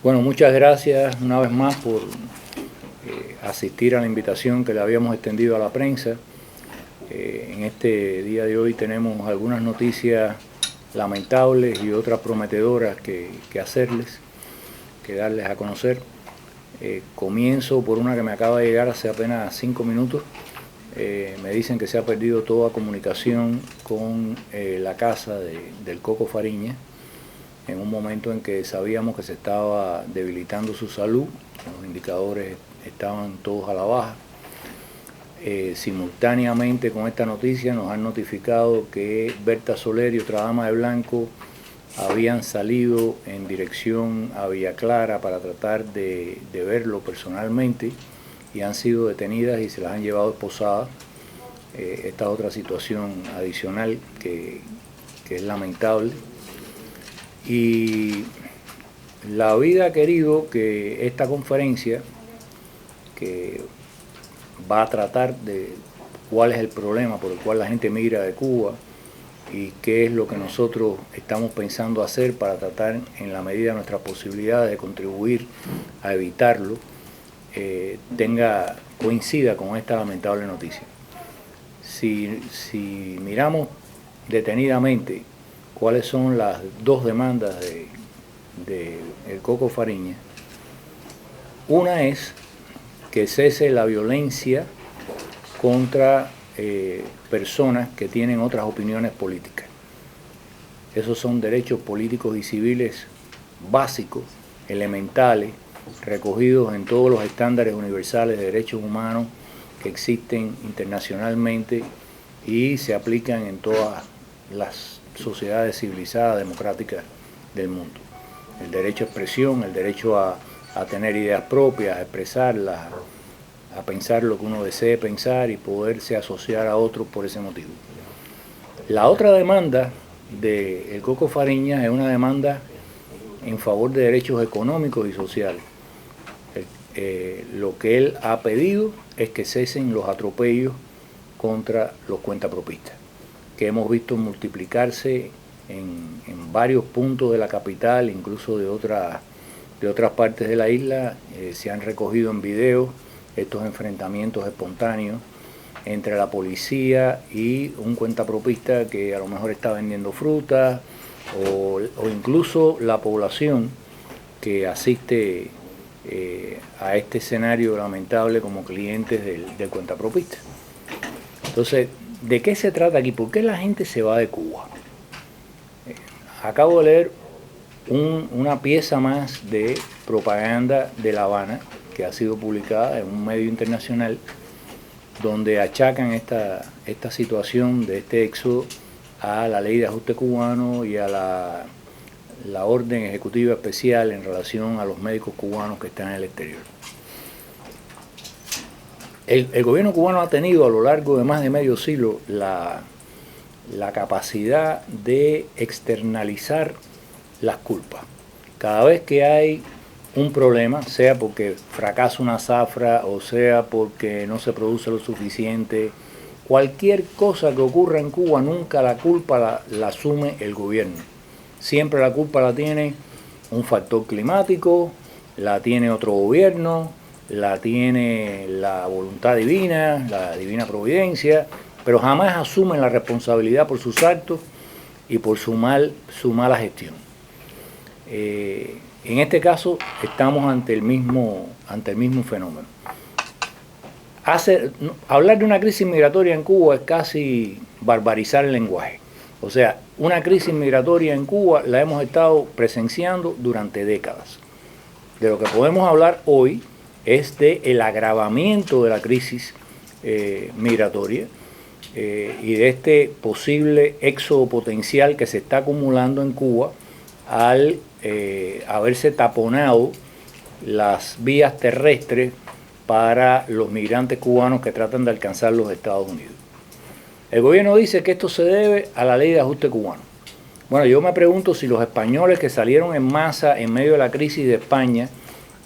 Bueno, muchas gracias una vez más por asistir a la invitación que le habíamos extendido a la prensa. En este día de hoy tenemos algunas noticias lamentables y otras prometedoras que hacerles, que darles a conocer. Comienzo por una que me acaba de llegar hace apenas 5 minutos. Me dicen que se ha perdido toda comunicación con la casa del Coco Fariña, en un momento en que sabíamos que se estaba debilitando su salud, los indicadores estaban todos a la baja. Simultáneamente con esta noticia nos han notificado que Berta Soler y otra dama de blanco habían salido en dirección a Villa Clara para tratar de verlo personalmente y han sido detenidas y se las han llevado esposadas. Esta otra situación adicional que es lamentable. Y la vida ha querido que esta conferencia, que va a tratar de cuál es el problema por el cual la gente migra de Cuba y qué es lo que nosotros estamos pensando hacer para tratar en la medida de nuestras posibilidades de contribuir a evitarlo, coincida con esta lamentable noticia. Si miramos detenidamente cuáles son las dos demandas de el Coco Fariña, una es que cese la violencia contra personas que tienen otras opiniones políticas. Esos son derechos políticos y civiles básicos, elementales, recogidos en todos los estándares universales de derechos humanos que existen internacionalmente y se aplican en todas las sociedades civilizadas, democráticas del mundo. El derecho a expresión, el derecho a tener ideas propias, a expresarlas, a pensar lo que uno desee pensar y poderse asociar a otros por ese motivo. La otra demanda del Coco Fariña es una demanda en favor de derechos económicos y sociales. Lo que él ha pedido es que cesen los atropellos contra los cuentapropistas, que hemos visto multiplicarse en varios puntos de la capital, incluso de otras partes de la isla. Se han recogido en video estos enfrentamientos espontáneos entre la policía y un cuentapropista que a lo mejor está vendiendo fruta, o incluso la población que asiste a este escenario lamentable como clientes del cuentapropista. Entonces, ¿de qué se trata aquí? ¿Por qué la gente se va de Cuba? Acabo de leer una pieza más de propaganda de La Habana que ha sido publicada en un medio internacional, donde achacan esta situación de este éxodo a la ley de ajuste cubano y a la orden ejecutiva especial en relación a los médicos cubanos que están en el exterior. El gobierno cubano ha tenido a lo largo de más de medio siglo la capacidad de externalizar las culpas. Cada vez que hay un problema, sea porque fracasa una zafra o sea porque no se produce lo suficiente, cualquier cosa que ocurra en Cuba, nunca la culpa la asume el gobierno. Siempre la culpa la tiene un factor climático, la tiene otro gobierno, la tiene la voluntad divina, la divina providencia, pero jamás asumen la responsabilidad por sus actos y por su mala gestión. En este caso estamos ante el mismo fenómeno. Hablar de una crisis migratoria en Cuba es casi barbarizar el lenguaje. O sea, una crisis migratoria en Cuba la hemos estado presenciando durante décadas. De lo que podemos hablar hoy es del agravamiento de la crisis migratoria y de este posible éxodo potencial que se está acumulando en Cuba al haberse taponado las vías terrestres para los migrantes cubanos que tratan de alcanzar los Estados Unidos. El gobierno dice que esto se debe a la ley de ajuste cubano. Bueno, yo me pregunto si los españoles que salieron en masa en medio de la crisis de España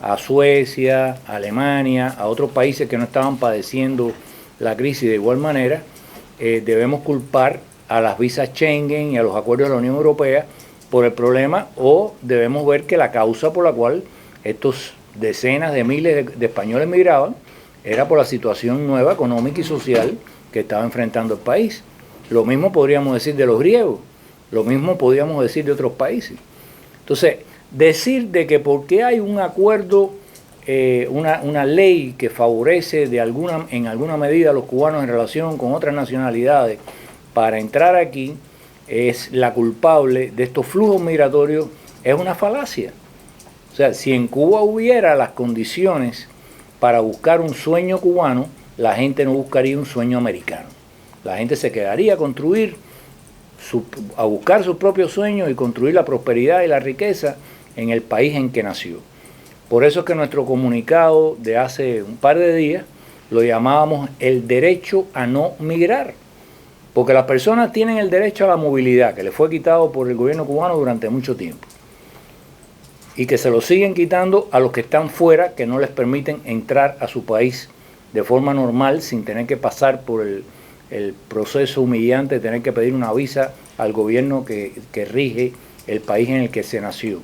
a Suecia, a Alemania, a otros países que no estaban padeciendo la crisis de igual manera, debemos culpar a las visas Schengen y a los acuerdos de la Unión Europea por el problema, o debemos ver que la causa por la cual estos decenas de miles de españoles migraban era por la situación nueva económica y social que estaba enfrentando el país. Lo mismo podríamos decir de los griegos, lo mismo podríamos decir de otros países. Entonces, decir de que porque hay un acuerdo, una ley que favorece en alguna medida a los cubanos en relación con otras nacionalidades para entrar aquí, es la culpable de estos flujos migratorios, es una falacia. O sea, si en Cuba hubiera las condiciones para buscar un sueño cubano, la gente no buscaría un sueño americano. La gente se quedaría a buscar sus propios sueños y construir la prosperidad y la riqueza en el país en que nació. Por eso es que nuestro comunicado de hace un par de días lo llamábamos el derecho a no migrar. Porque las personas tienen el derecho a la movilidad, que les fue quitado por el gobierno cubano durante mucho tiempo. Y que se lo siguen quitando a los que están fuera, que no les permiten entrar a su país de forma normal, sin tener que pasar por el proceso humillante de tener que pedir una visa al gobierno que rige el país en el que se nació.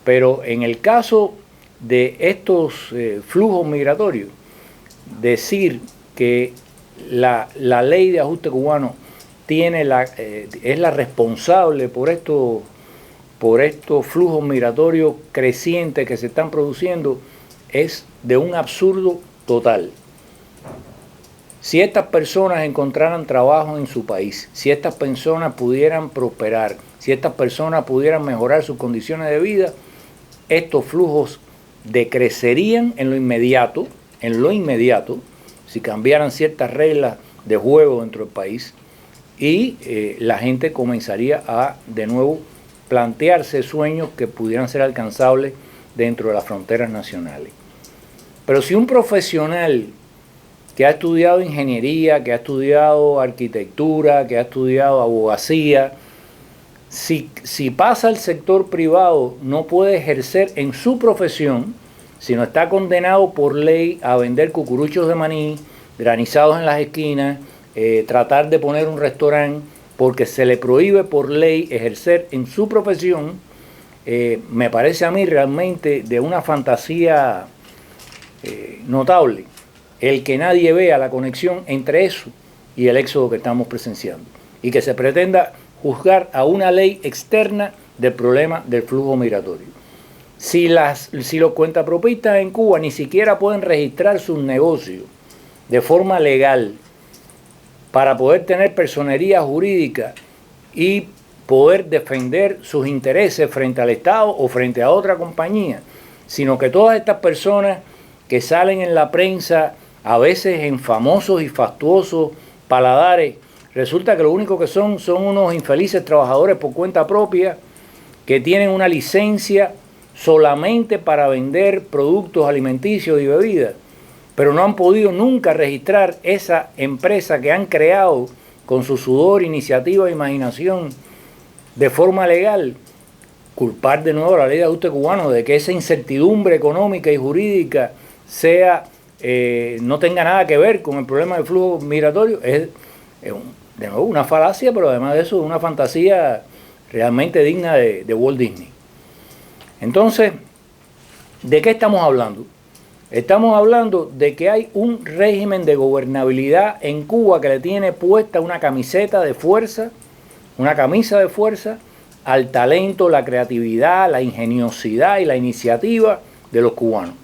Pero en el caso de estos flujos migratorios, decir que la ley de ajuste cubano es la responsable por estos flujos migratorios crecientes que se están produciendo es de un absurdo total. Si estas personas encontraran trabajo en su país, si estas personas pudieran prosperar, si estas personas pudieran mejorar sus condiciones de vida, estos flujos decrecerían en lo inmediato, si cambiaran ciertas reglas de juego dentro del país, y la gente comenzaría a de nuevo plantearse sueños que pudieran ser alcanzables dentro de las fronteras nacionales. Pero si un profesional que ha estudiado ingeniería, que ha estudiado arquitectura, que ha estudiado abogacía, si pasa al sector privado, no puede ejercer en su profesión, sino está condenado por ley a vender cucuruchos de maní, granizados en las esquinas, tratar de poner un restaurante, porque se le prohíbe por ley ejercer en su profesión, me parece a mí realmente de una fantasía notable el que nadie vea la conexión entre eso y el éxodo que estamos presenciando, y que se pretenda juzgar a una ley externa del problema del flujo migratorio. Si los cuentapropistas en Cuba ni siquiera pueden registrar sus negocios de forma legal para poder tener personería jurídica y poder defender sus intereses frente al Estado o frente a otra compañía, sino que todas estas personas que salen en la prensa, a veces en famosos y fastuosos paladares, resulta que lo único que son unos infelices trabajadores por cuenta propia que tienen una licencia solamente para vender productos alimenticios y bebidas, pero no han podido nunca registrar esa empresa que han creado con su sudor, iniciativa e imaginación de forma legal. Culpar de nuevo a la ley de ajuste cubano de que esa incertidumbre económica y jurídica no tenga nada que ver con el problema del flujo migratorio es de nuevo una falacia, pero además de eso una fantasía realmente digna de Walt Disney. Entonces, ¿de qué estamos hablando? Estamos hablando de que hay un régimen de gobernabilidad en Cuba que le tiene puesta una camiseta de fuerza, una camisa de fuerza al talento, la creatividad, la ingeniosidad y la iniciativa de los cubanos.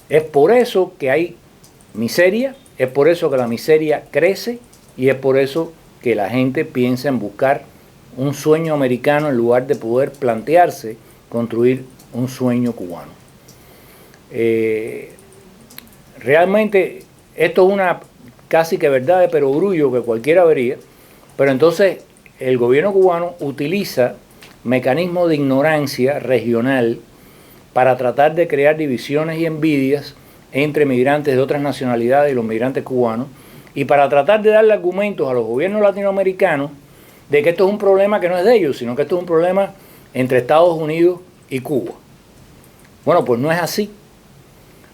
Es por eso que hay miseria, es por eso que la miseria crece y es por eso que la gente piensa en buscar un sueño americano en lugar de poder plantearse construir un sueño cubano. Realmente esto es una casi que verdad de perogrullo que cualquiera vería, pero entonces el gobierno cubano utiliza mecanismos de ignorancia regional para tratar de crear divisiones y envidias entre migrantes de otras nacionalidades y los migrantes cubanos, y para tratar de darle argumentos a los gobiernos latinoamericanos de que esto es un problema que no es de ellos, sino que esto es un problema entre Estados Unidos y Cuba. Bueno, pues no es así.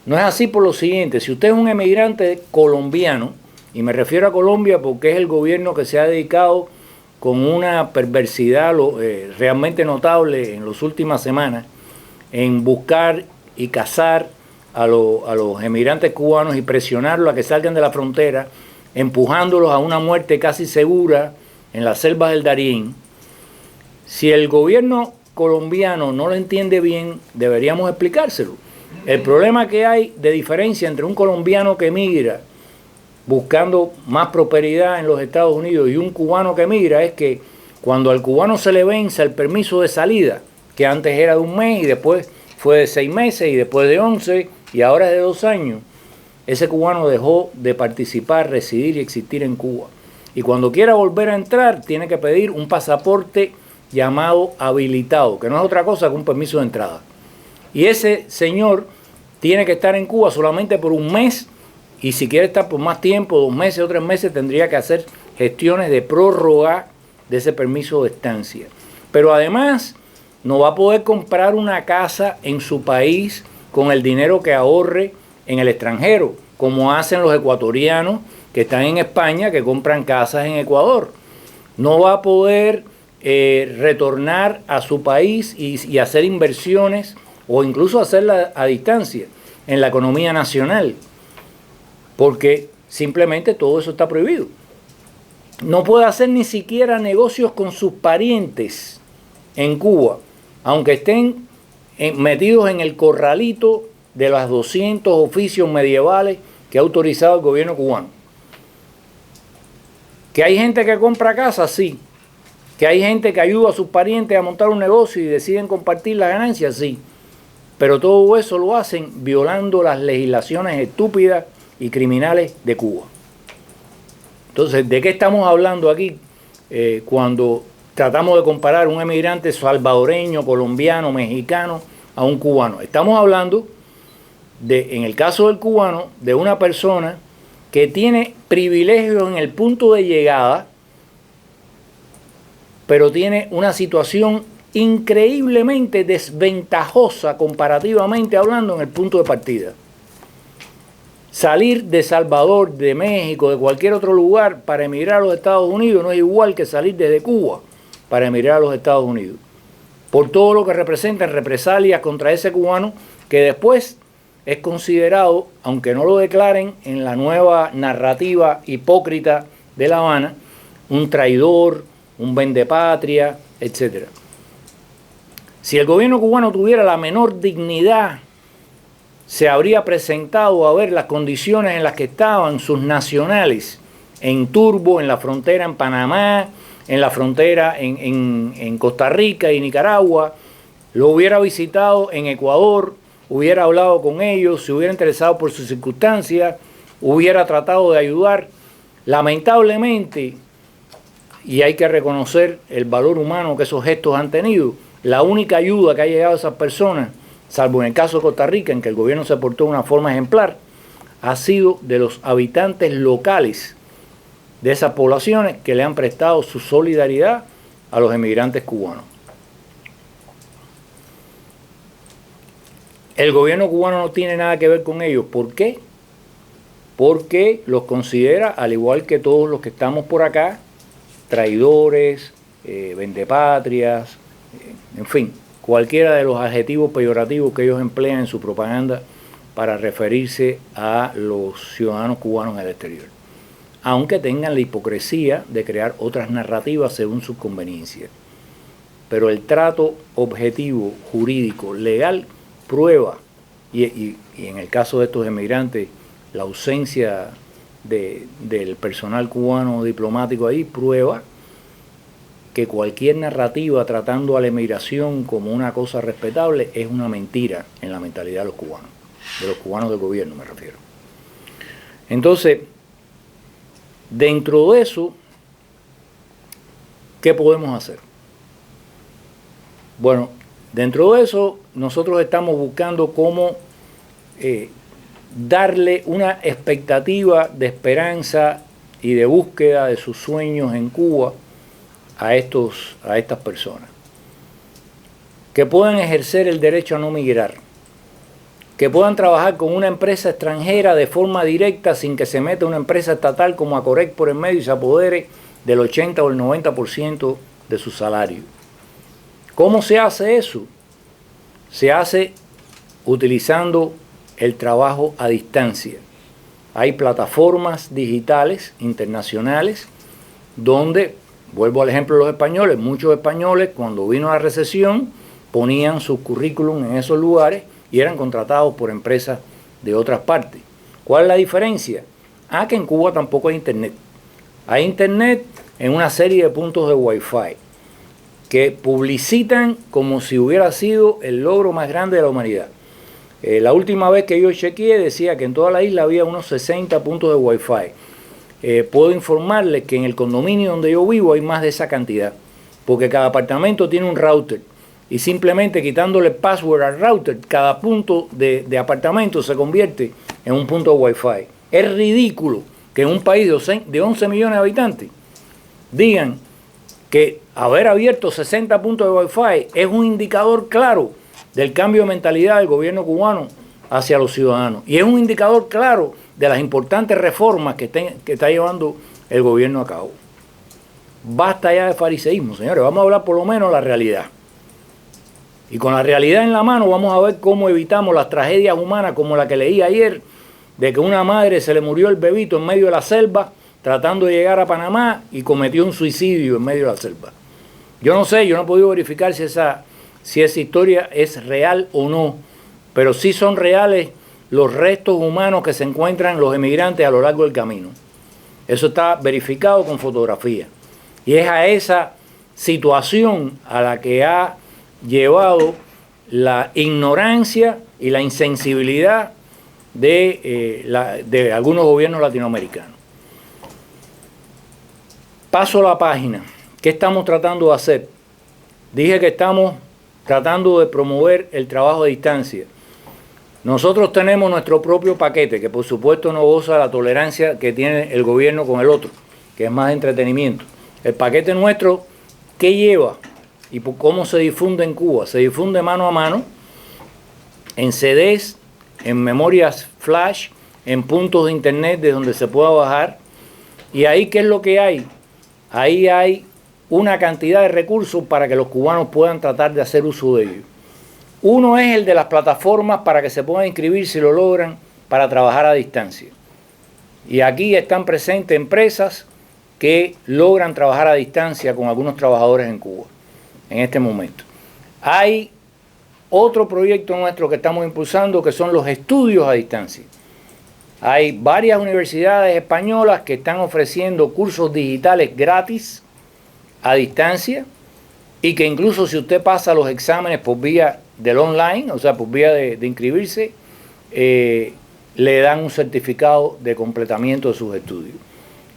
No es así por lo siguiente: si usted es un emigrante colombiano, y me refiero a Colombia porque es el gobierno que se ha dedicado con una perversidad realmente notable en las últimas semanas en buscar y cazar a los emigrantes cubanos y presionarlos a que salgan de la frontera, empujándolos a una muerte casi segura en las selvas del Darién. Si el gobierno colombiano no lo entiende bien, deberíamos explicárselo. El problema que hay de diferencia entre un colombiano que emigra buscando más prosperidad en los Estados Unidos y un cubano que emigra es que cuando al cubano se le vence el permiso de salida, que antes era de 1 mes y después fue de 6 meses y después de 11 y ahora es de 2 años, ese cubano dejó de participar, residir y existir en Cuba. Y cuando quiera volver a entrar tiene que pedir un pasaporte llamado habilitado, que no es otra cosa que un permiso de entrada. Y ese señor tiene que estar en Cuba solamente por 1 mes, y si quiere estar por más tiempo, 2 meses o 3 meses, tendría que hacer gestiones de prórroga de ese permiso de estancia. Pero además no va a poder comprar una casa en su país con el dinero que ahorre en el extranjero, como hacen los ecuatorianos que están en España, que compran casas en Ecuador. No va a poder retornar a su país y hacer inversiones o incluso hacerlas a distancia en la economía nacional, porque simplemente todo eso está prohibido. No puede hacer ni siquiera negocios con sus parientes en Cuba, aunque estén metidos en el corralito de los 200 oficios medievales que ha autorizado el gobierno cubano. ¿Que hay gente que compra casas? Sí. ¿Que hay gente que ayuda a sus parientes a montar un negocio y deciden compartir las ganancias? Sí. Pero todo eso lo hacen violando las legislaciones estúpidas y criminales de Cuba. Entonces, ¿de qué estamos hablando aquí cuando tratamos de comparar un emigrante salvadoreño, colombiano, mexicano a un cubano? Estamos hablando en el caso del cubano, de una persona que tiene privilegios en el punto de llegada, pero tiene una situación increíblemente desventajosa comparativamente hablando en el punto de partida. Salir de Salvador, de México, de cualquier otro lugar para emigrar a los Estados Unidos no es igual que salir desde Cuba para emigrar a los Estados Unidos, por todo lo que representan represalias contra ese cubano que después es considerado, aunque no lo declaren en la nueva narrativa hipócrita de La Habana, un traidor, un vendepatria, etc. Si el gobierno cubano tuviera la menor dignidad, se habría presentado a ver las condiciones en las que estaban sus nacionales en Turbo, en la frontera en Panamá, en la frontera en Costa Rica y Nicaragua, lo hubiera visitado en Ecuador, hubiera hablado con ellos, se hubiera interesado por sus circunstancias, hubiera tratado de ayudar. Lamentablemente, y hay que reconocer el valor humano que esos gestos han tenido, la única ayuda que ha llegado a esas personas, salvo en el caso de Costa Rica, en que el gobierno se portó de una forma ejemplar, ha sido de los habitantes locales de esas poblaciones que le han prestado su solidaridad a los emigrantes cubanos. El gobierno cubano no tiene nada que ver con ellos. ¿Por qué? Porque los considera, al igual que todos los que estamos por acá, traidores, vendepatrias, en fin, cualquiera de los adjetivos peyorativos que ellos emplean en su propaganda para referirse a los ciudadanos cubanos en el exterior, aunque tengan la hipocresía de crear otras narrativas según sus conveniencias. Pero el trato objetivo, jurídico, legal, prueba, y en el caso de estos emigrantes, la ausencia del personal cubano diplomático ahí, prueba que cualquier narrativa tratando a la emigración como una cosa respetable es una mentira en la mentalidad de los cubanos del gobierno me refiero. Entonces, dentro de eso, ¿qué podemos hacer? Bueno, dentro de eso, nosotros estamos buscando cómo darle una expectativa de esperanza y de búsqueda de sus sueños en Cuba a estas personas, que puedan ejercer el derecho a no migrar, que puedan trabajar con una empresa extranjera de forma directa sin que se meta una empresa estatal como Acorec por el medio y se apodere del 80 o el 90% de su salario. ¿Cómo se hace eso? Se hace utilizando el trabajo a distancia. Hay plataformas digitales internacionales donde, vuelvo al ejemplo de los españoles, muchos españoles cuando vino la recesión ponían sus currículum en esos lugares y eran contratados por empresas de otras partes. ¿Cuál es la diferencia? Que en Cuba tampoco hay internet. Hay internet en una serie de puntos de Wi-Fi que publicitan como si hubiera sido el logro más grande de la humanidad. La última vez que yo chequeé decía que en toda la isla había unos 60 puntos de Wi-Fi. Puedo informarles que en el condominio donde yo vivo hay más de esa cantidad, porque cada apartamento tiene un router y simplemente quitándole password al router, cada punto de apartamento se convierte en un punto de Wi-Fi. Es ridículo que en un país de 11 millones de habitantes digan que haber abierto 60 puntos de Wi-Fi es un indicador claro del cambio de mentalidad del gobierno cubano hacia los ciudadanos. Y es un indicador claro de las importantes reformas que está llevando el gobierno a cabo. Basta ya de fariseísmo, señores. Vamos a hablar por lo menos de la realidad. Y con la realidad en la mano vamos a ver cómo evitamos las tragedias humanas como la que leí ayer, de que una madre se le murió el bebito en medio de la selva tratando de llegar a Panamá y cometió un suicidio en medio de la selva. Yo no sé, yo no he podido verificar si esa historia es real o no, pero sí son reales los restos humanos que se encuentran los emigrantes a lo largo del camino. Eso está verificado con fotografía. Y es a esa situación a la que ha llevado la ignorancia y la insensibilidad de algunos gobiernos latinoamericanos. Paso a la página. ¿Qué estamos tratando de hacer? Dije que estamos tratando de promover el trabajo a distancia. Nosotros tenemos nuestro propio paquete, que por supuesto no goza la tolerancia que tiene el gobierno con el otro, que es más entretenimiento. El paquete nuestro, ¿qué lleva? ¿Y cómo se difunde en Cuba? Se difunde mano a mano, en CDs, en memorias flash, en puntos de internet de donde se pueda bajar. Y ahí, ¿qué es lo que hay? Ahí hay una cantidad de recursos para que los cubanos puedan tratar de hacer uso de ellos. Uno es el de las plataformas para que se puedan inscribir si lo logran para trabajar a distancia. Y aquí están presentes empresas que logran trabajar a distancia con algunos trabajadores en Cuba en este momento. Hay otro proyecto nuestro que estamos impulsando que son los estudios a distancia. Hay varias universidades españolas que están ofreciendo cursos digitales gratis a distancia y que incluso si usted pasa los exámenes por vía del online, o sea, por vía de inscribirse, le dan un certificado de completamiento de sus estudios.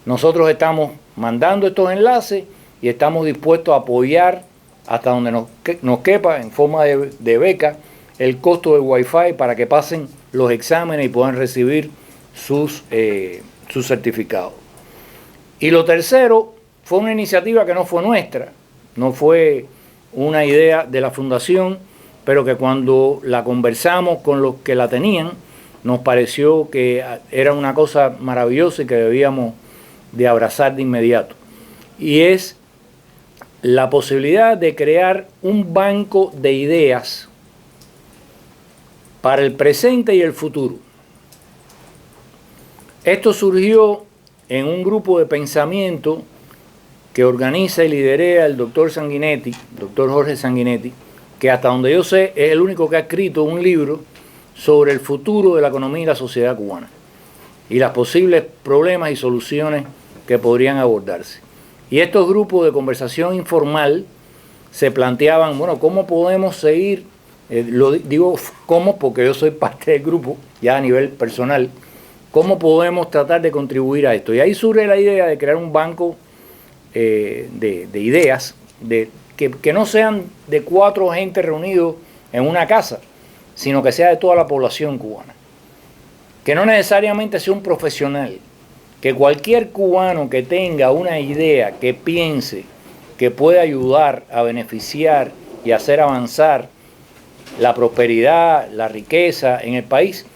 Nosotros estamos mandando estos enlaces y estamos dispuestos a apoyar hasta donde nos quepa en forma de beca el costo del Wi-Fi para que pasen los exámenes y puedan recibir sus certificados. Y lo tercero fue una iniciativa que no fue nuestra, no fue una idea de la fundación, pero que cuando la conversamos con los que la tenían, nos pareció que era una cosa maravillosa y que debíamos de abrazar de inmediato. Y es la posibilidad de crear un banco de ideas para el presente y el futuro. Esto surgió en un grupo de pensamiento que organiza y liderea el doctor Sanguinetti, doctor Jorge Sanguinetti, que hasta donde yo sé es el único que ha escrito un libro sobre el futuro de la economía y la sociedad cubana y los posibles problemas y soluciones que podrían abordarse. Y estos grupos de conversación informal se planteaban, bueno, ¿cómo podemos seguir? Lo digo cómo porque yo soy parte del grupo, ya a nivel personal. ¿Cómo podemos tratar de contribuir a esto? Y ahí surge la idea de crear un banco de ideas, que no sean de 4 gente reunidos en una casa, sino que sea de toda la población cubana. Que no necesariamente sea un profesional, que cualquier cubano que tenga una idea, que piense que puede ayudar a beneficiar y hacer avanzar la prosperidad, la riqueza en el país,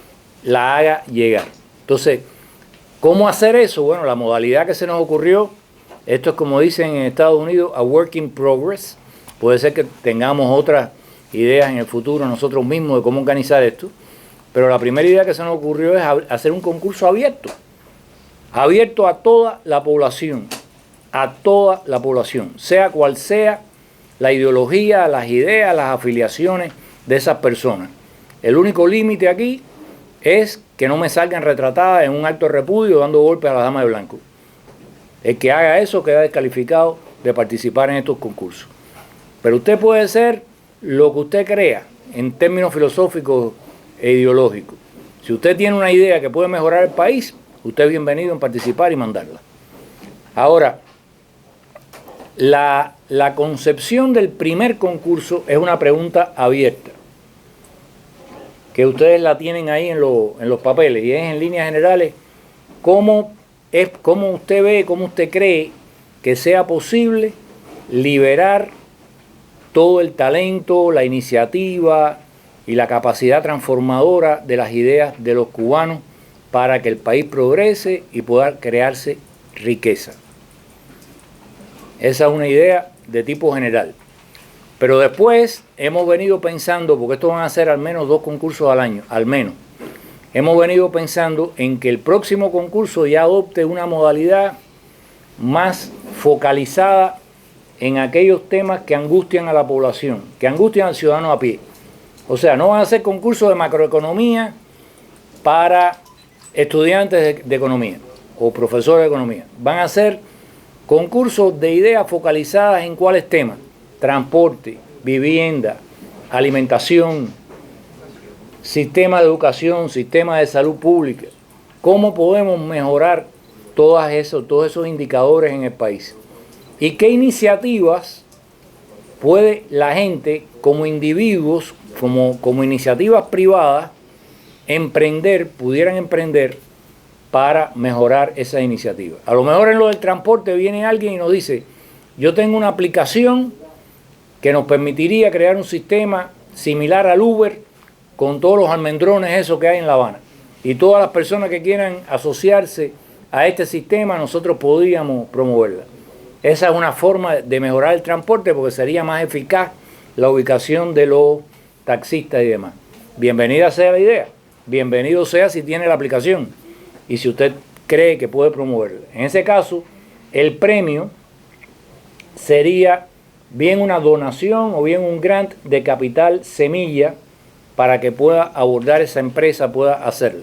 la haga llegar. Entonces, ¿cómo hacer eso? Bueno, la modalidad que se nos ocurrió, esto es como dicen en Estados Unidos, a work in progress. Puede ser que tengamos otras ideas en el futuro nosotros mismos de cómo organizar esto, pero la primera idea que se nos ocurrió es hacer un concurso abierto a toda la población, sea cual sea la ideología, las ideas, las afiliaciones de esas personas. El único límite aquí es que no me salgan retratadas en un acto de repudio dando golpes a la dama de blanco. El que haga eso queda descalificado de participar en estos concursos. Pero usted puede ser lo que usted crea en términos filosóficos e ideológicos. Si usted tiene una idea que puede mejorar el país, usted es bienvenido en participar y mandarla. Ahora, la concepción del primer concurso es una pregunta abierta, que ustedes la tienen ahí en los papeles, y es en líneas generales cómo usted ve, cómo usted cree que sea posible liberar todo el talento, la iniciativa y la capacidad transformadora de las ideas de los cubanos para que el país progrese y pueda crearse riqueza. Esa es una idea de tipo general. Pero después hemos venido pensando, porque estos van a ser al menos 2 concursos al año, al menos, hemos venido pensando en que el próximo concurso ya adopte una modalidad más focalizada en aquellos temas que angustian a la población, que angustian al ciudadano a pie. O sea, no van a ser concursos de macroeconomía para estudiantes de economía o profesores de economía. Van a ser concursos de ideas focalizadas en cuáles temas: transporte, vivienda, alimentación, sistema de educación, sistema de salud pública. ¿Cómo podemos mejorar todos esos indicadores en el país? ¿Y qué iniciativas puede la gente, como individuos, como iniciativas privadas, pudieran emprender para mejorar esa iniciativa? A lo mejor en lo del transporte viene alguien y nos dice: yo tengo una aplicación que nos permitiría crear un sistema similar al Uber con todos los almendrones esos que hay en La Habana. Y todas las personas que quieran asociarse a este sistema, nosotros podríamos promoverla. Esa es una forma de mejorar el transporte, porque sería más eficaz la ubicación de los taxistas y demás. Bienvenida sea la idea, bienvenido sea si tiene la aplicación y si usted cree que puede promoverla. En ese caso, el premio sería bien una donación o bien un grant de capital semilla para que pueda abordar esa empresa, pueda hacerlo.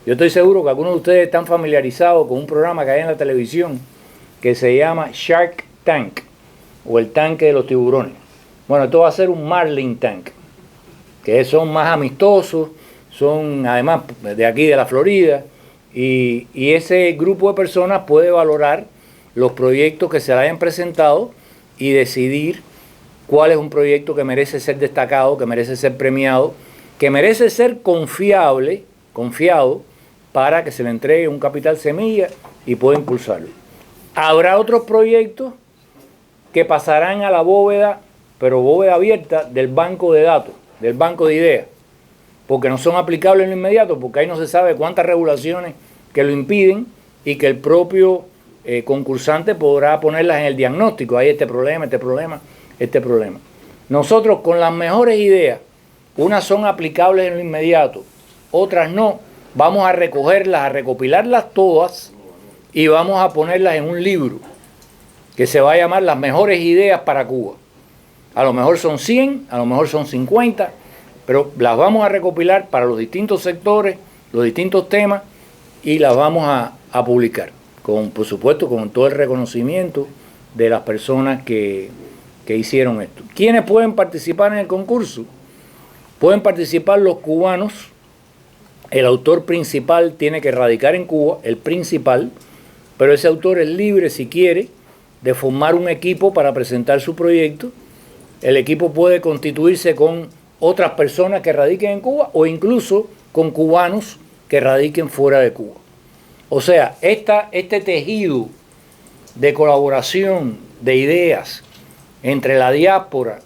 Yo estoy seguro que algunos de ustedes están familiarizados con un programa que hay en la televisión que se llama Shark Tank, o el tanque de los tiburones. Bueno, esto va a ser un Marlin Tank, que son más amistosos, son además de aquí de la Florida, y ese grupo de personas puede valorar los proyectos que se le hayan presentado y decidir cuál es un proyecto que merece ser destacado, que merece ser premiado, que merece ser confiado para que se le entregue un capital semilla y pueda impulsarlo. Habrá otros proyectos que pasarán a la bóveda, pero bóveda abierta, del banco de datos, del banco de ideas, porque no son aplicables en lo inmediato, porque ahí no se sabe cuántas regulaciones que lo impiden y que el propio concursante podrá ponerlas en el diagnóstico. Hay este problema. Nosotros, con las mejores ideas, unas son aplicables en lo inmediato, otras no, vamos a recogerlas, a recopilarlas todas y vamos a ponerlas en un libro que se va a llamar Las mejores ideas para Cuba. A lo mejor son 100, a lo mejor son 50, pero las vamos a recopilar para los distintos sectores, los distintos temas, y las vamos a publicar, por supuesto, con todo el reconocimiento de las personas que hicieron esto. ¿Quiénes pueden participar en el concurso? Pueden participar los cubanos. El autor principal tiene que radicar en Cuba, el principal, pero ese autor es libre, si quiere, de formar un equipo para presentar su proyecto. El equipo puede constituirse con otras personas que radiquen en Cuba o incluso con cubanos que radiquen fuera de Cuba. O sea, este tejido de colaboración, de ideas entre la diáspora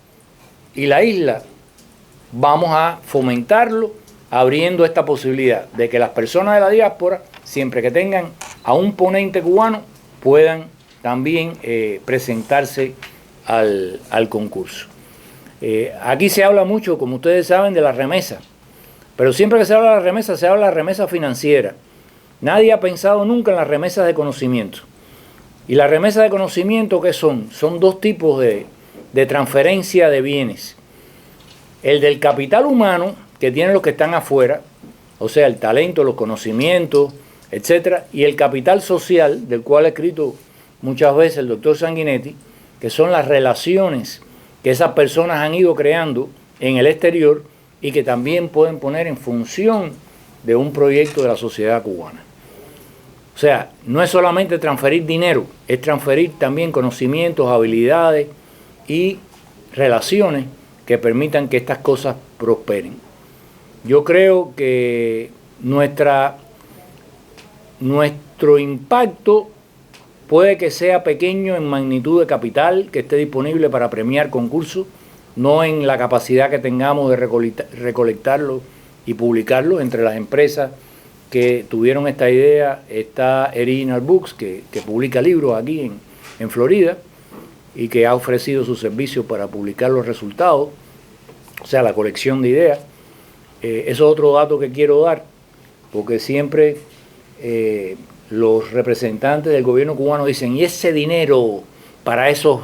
y la isla, vamos a fomentarlo abriendo esta posibilidad de que las personas de la diáspora, siempre que tengan a un ponente cubano, puedan también presentarse al concurso. Aquí se habla mucho, como ustedes saben, de la remesa, pero siempre que se habla de la remesa, se habla de la remesa financiera. Nadie ha pensado nunca en las remesas de conocimiento. Y las remesas de conocimiento, ¿qué son? Son dos tipos de transferencia de bienes. El del capital humano, que tienen los que están afuera, o sea, el talento, los conocimientos, etcétera, y el capital social, del cual ha escrito muchas veces el doctor Sanguinetti, que son las relaciones que esas personas han ido creando en el exterior y que también pueden poner en función de un proyecto de la sociedad cubana. O sea, no es solamente transferir dinero, es transferir también conocimientos, habilidades y relaciones que permitan que estas cosas prosperen. Yo creo que nuestro impacto puede que sea pequeño en magnitud de capital que esté disponible para premiar concursos, no en la capacidad que tengamos de recolectarlo y publicarlo. Entre las empresas que tuvieron esta idea está Original Books, que publica libros aquí en Florida y que ha ofrecido sus servicios para publicar los resultados, o sea, la colección de ideas. Eso es otro dato que quiero dar, porque siempre los representantes del gobierno cubano dicen, ¿y ese dinero para esos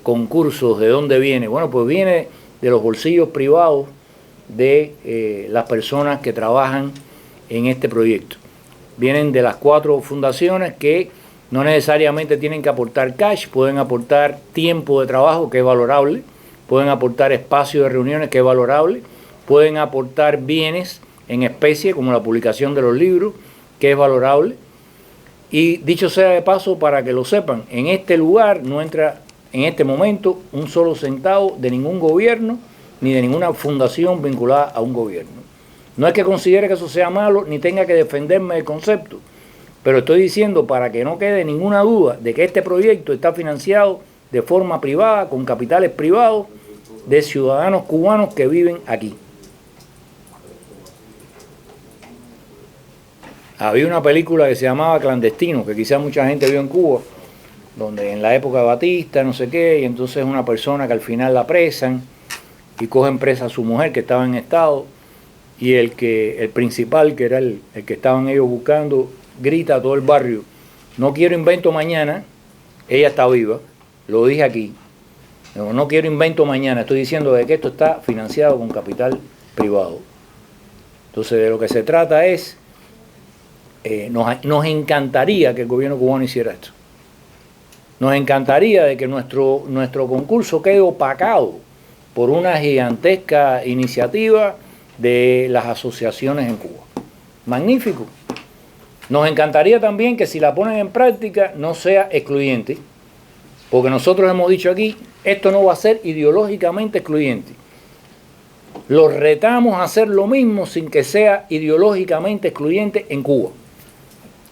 concursos de dónde viene? Bueno, pues viene de los bolsillos privados de las personas que trabajan en este proyecto. Vienen de las 4 fundaciones que no necesariamente tienen que aportar cash, pueden aportar tiempo de trabajo, que es valorable, pueden aportar espacio de reuniones, que es valorable, pueden aportar bienes en especie, como la publicación de los libros, que es valorable. Y dicho sea de paso, para que lo sepan, en este lugar no entra en este momento un solo centavo de ningún gobierno ni de ninguna fundación vinculada a un gobierno. No es que considere que eso sea malo ni tenga que defenderme del concepto, pero estoy diciendo para que no quede ninguna duda de que este proyecto está financiado de forma privada, con capitales privados de ciudadanos cubanos que viven aquí. Había una película que se llamaba Clandestino, que quizás mucha gente vio en Cuba, donde en la época de Batista, no sé qué, y entonces una persona que al final la apresan y cogen presa a su mujer que estaba en estado, y el principal, que era el que estaban ellos buscando, grita a todo el barrio, no quiero invento mañana, ella está viva, lo dije aquí, no quiero invento mañana, estoy diciendo de que esto está financiado con capital privado. Entonces de lo que se trata es, nos encantaría que el gobierno cubano hiciera esto. Nos encantaría de que nuestro concurso quede opacado por una gigantesca iniciativa de las asociaciones en Cuba. Magnífico. Nos encantaría también que si la ponen en práctica no sea excluyente, porque nosotros hemos dicho aquí, esto no va a ser ideológicamente excluyente. Los retamos a hacer lo mismo sin que sea ideológicamente excluyente en Cuba.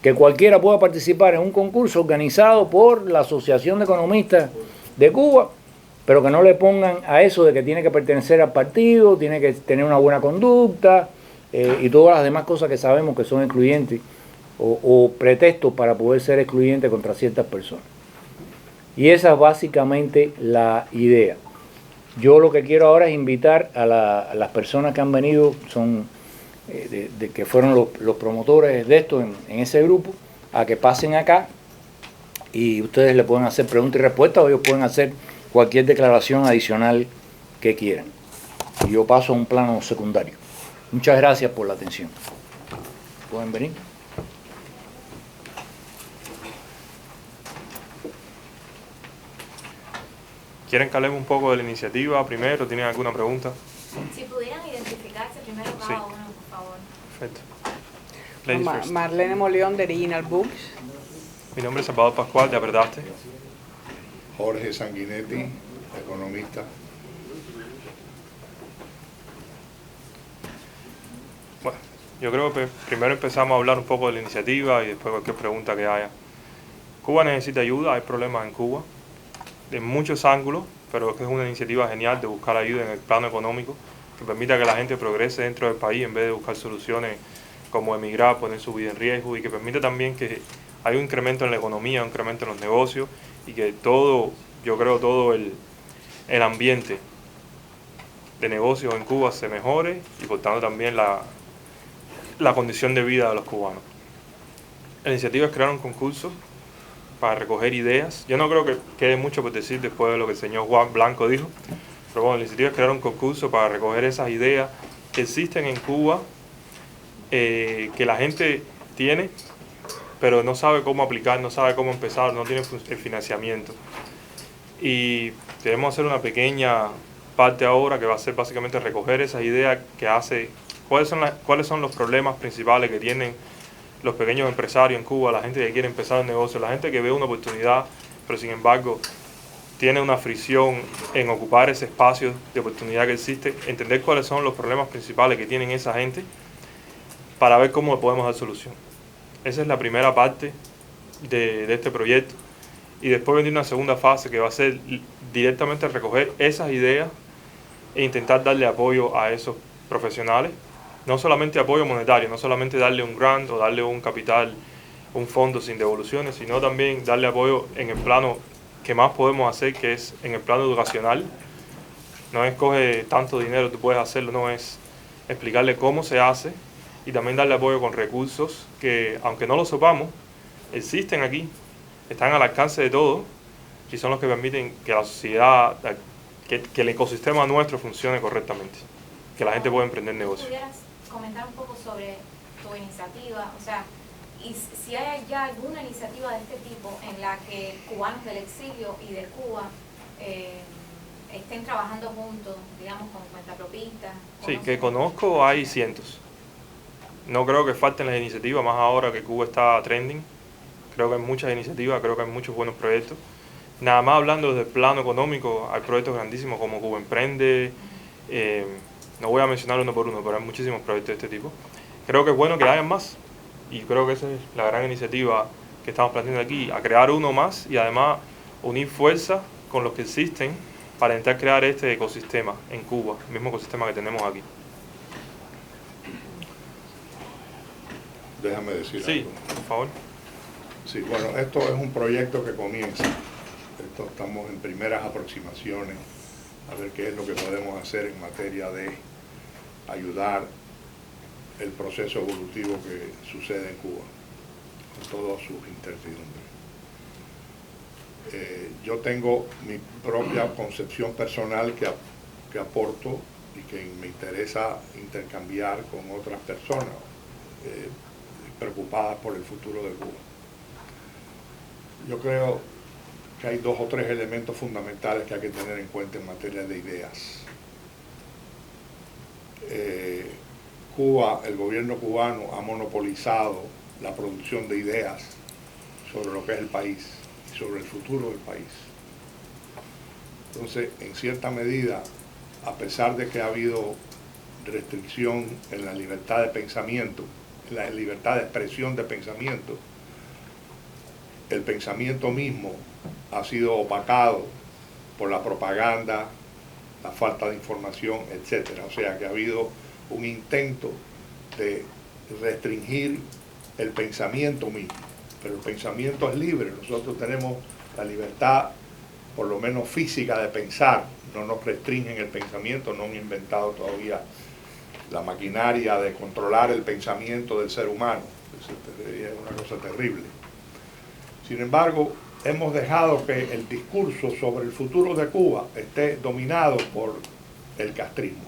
Que cualquiera pueda participar en un concurso organizado por la Asociación de Economistas de Cuba, pero que no le pongan a eso de que tiene que pertenecer al partido, tiene que tener una buena conducta y todas las demás cosas que sabemos que son excluyentes o pretextos para poder ser excluyentes contra ciertas personas. Y esa es básicamente la idea. Yo lo que quiero ahora es invitar a las personas que han venido, que fueron los promotores de esto en ese grupo, a que pasen acá y ustedes le pueden hacer preguntas y respuestas o ellos pueden hacer cualquier declaración adicional que quieran. Y yo paso a un plano secundario. Muchas gracias por la atención. ¿Pueden venir? ¿Quieren que hablemos un poco de la iniciativa primero? ¿Tienen alguna pregunta? Si pudieran identificarse primero cada uno, por favor. Perfecto. Ladies first. Marlene Moleón, de Original Books. Mi nombre es Salvador Pascual, de Aperdaste. Jorge Sanguinetti, economista. Bueno, yo creo que primero empezamos a hablar un poco de la iniciativa y después cualquier pregunta que haya. Cuba necesita ayuda, hay problemas en Cuba, de muchos ángulos, pero es una iniciativa genial de buscar ayuda en el plano económico. que permita que la gente progrese dentro del país en vez de buscar soluciones como emigrar, poner su vida en riesgo, y que permita también que haya un incremento en la economía, un incremento en los negocios, y que todo, yo creo, todo el ambiente de negocios en Cuba se mejore, y por tanto también la condición de vida de los cubanos. La iniciativa es crear un concurso para recoger ideas. Yo no creo que quede mucho por decir después de lo que el señor Juan Blanco dijo, pero bueno, la iniciativa es crear un concurso para recoger esas ideas que existen en Cuba, que la gente tiene, pero no sabe cómo aplicar, no sabe cómo empezar, no tiene el financiamiento. Y debemos hacer una pequeña parte ahora que va a ser básicamente recoger esas ideas que hace, cuáles son los problemas principales que tienen los pequeños empresarios en Cuba, la gente que quiere empezar un negocio, la gente que ve una oportunidad, pero sin embargo tiene una fricción en ocupar ese espacio de oportunidad que existe, entender cuáles son los problemas principales que tienen esa gente para ver cómo le podemos dar solución. Esa es la primera parte de este proyecto. Y después viene una segunda fase que va a ser directamente recoger esas ideas e intentar darle apoyo a esos profesionales. No solamente apoyo monetario, no solamente darle un grant o darle un capital, un fondo sin devoluciones, sino también darle apoyo en el plano que más podemos hacer, que es en el plano educacional. No es coge tanto dinero, tú puedes hacerlo, no, es explicarle cómo se hace y también darle apoyo con recursos que, aunque no lo sepamos, existen aquí, están al alcance de todos y son los que permiten que la sociedad, que el ecosistema nuestro funcione correctamente, que la gente pueda emprender negocios. ¿Pudieras comentar un poco sobre tu iniciativa? O sea, y si hay ya alguna iniciativa de este tipo en la que cubanos del exilio y de Cuba estén trabajando juntos, digamos, con cuentapropistas. Sí, que conozco hay cientos. No creo que falten las iniciativas, más ahora que Cuba está trending. Creo que hay muchas iniciativas, creo que hay muchos buenos proyectos. Nada más hablando desde el plano económico, hay proyectos grandísimos como Cuba Emprende. No voy a mencionar uno por uno, pero hay muchísimos proyectos de este tipo. Creo que es bueno que hayan más, y creo que esa es la gran iniciativa que estamos planteando aquí, a crear uno más y además unir fuerzas con los que existen para intentar crear este ecosistema en Cuba, el mismo ecosistema que tenemos aquí. Déjame decir Sí, algo. por favor. Sí, bueno, esto es un proyecto que comienza. Estamos en primeras aproximaciones a ver qué es lo que podemos hacer en materia de ayudar el proceso evolutivo que sucede en Cuba, con todas sus incertidumbres. Yo tengo mi propia concepción personal que aporto y que me interesa intercambiar con otras personas preocupadas por el futuro de Cuba. Yo creo que hay 2 o 3 elementos fundamentales que hay que tener en cuenta en materia de ideas. Cuba, el gobierno cubano ha monopolizado la producción de ideas sobre lo que es el país y sobre el futuro del país. Entonces, en cierta medida, a pesar de que ha habido restricción en la libertad de pensamiento, en la libertad de expresión de pensamiento, el pensamiento mismo ha sido opacado por la propaganda, la falta de información, etc. O sea que ha habido un intento de restringir el pensamiento mismo, pero el pensamiento es libre. Nosotros tenemos la libertad, por lo menos física, de pensar. No nos restringen el pensamiento, no han inventado todavía la maquinaria de controlar el pensamiento del ser humano. Es una cosa terrible. Sin embargo, hemos dejado que el discurso sobre el futuro de Cuba esté dominado por el castrismo.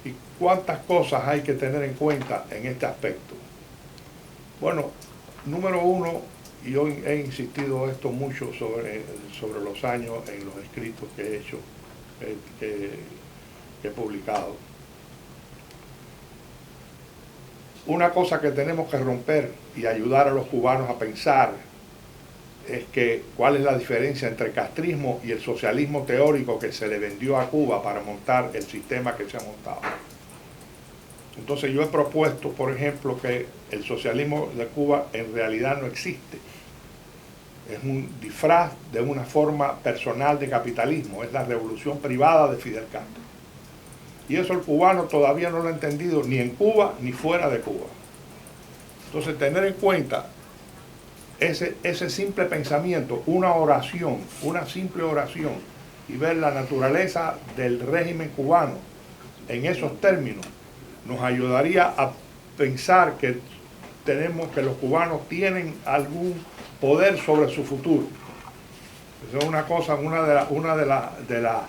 ¿Y cuántas cosas hay que tener en cuenta en este aspecto? Bueno, número uno, y yo he insistido esto mucho sobre los años en los escritos que he hecho, que he publicado. Una cosa que tenemos que romper y ayudar a los cubanos a pensar es que cuál es la diferencia entre el castrismo y el socialismo teórico que se le vendió a Cuba para montar el sistema que se ha montado. Entonces yo he propuesto, por ejemplo, que el socialismo de Cuba en realidad no existe. Es un disfraz de una forma personal de capitalismo, es la revolución privada de Fidel Castro. Y eso el cubano todavía no lo ha entendido ni en Cuba ni fuera de Cuba. Entonces, tener en cuenta ese simple pensamiento, una oración, una simple oración, y ver la naturaleza del régimen cubano en esos términos, nos ayudaría a pensar que los cubanos tienen algún poder sobre su futuro. Eso es una cosa, una de las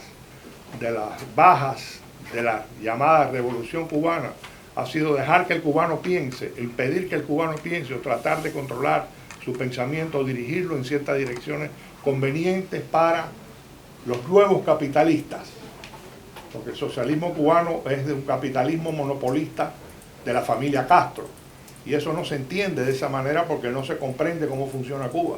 bajas de la llamada revolución cubana ha sido dejar que el cubano piense, impedir que el cubano piense o tratar de controlar su pensamiento o dirigirlo en ciertas direcciones convenientes para los nuevos capitalistas. Porque el socialismo cubano es de un capitalismo monopolista de la familia Castro. Y eso no se entiende de esa manera porque no se comprende cómo funciona Cuba.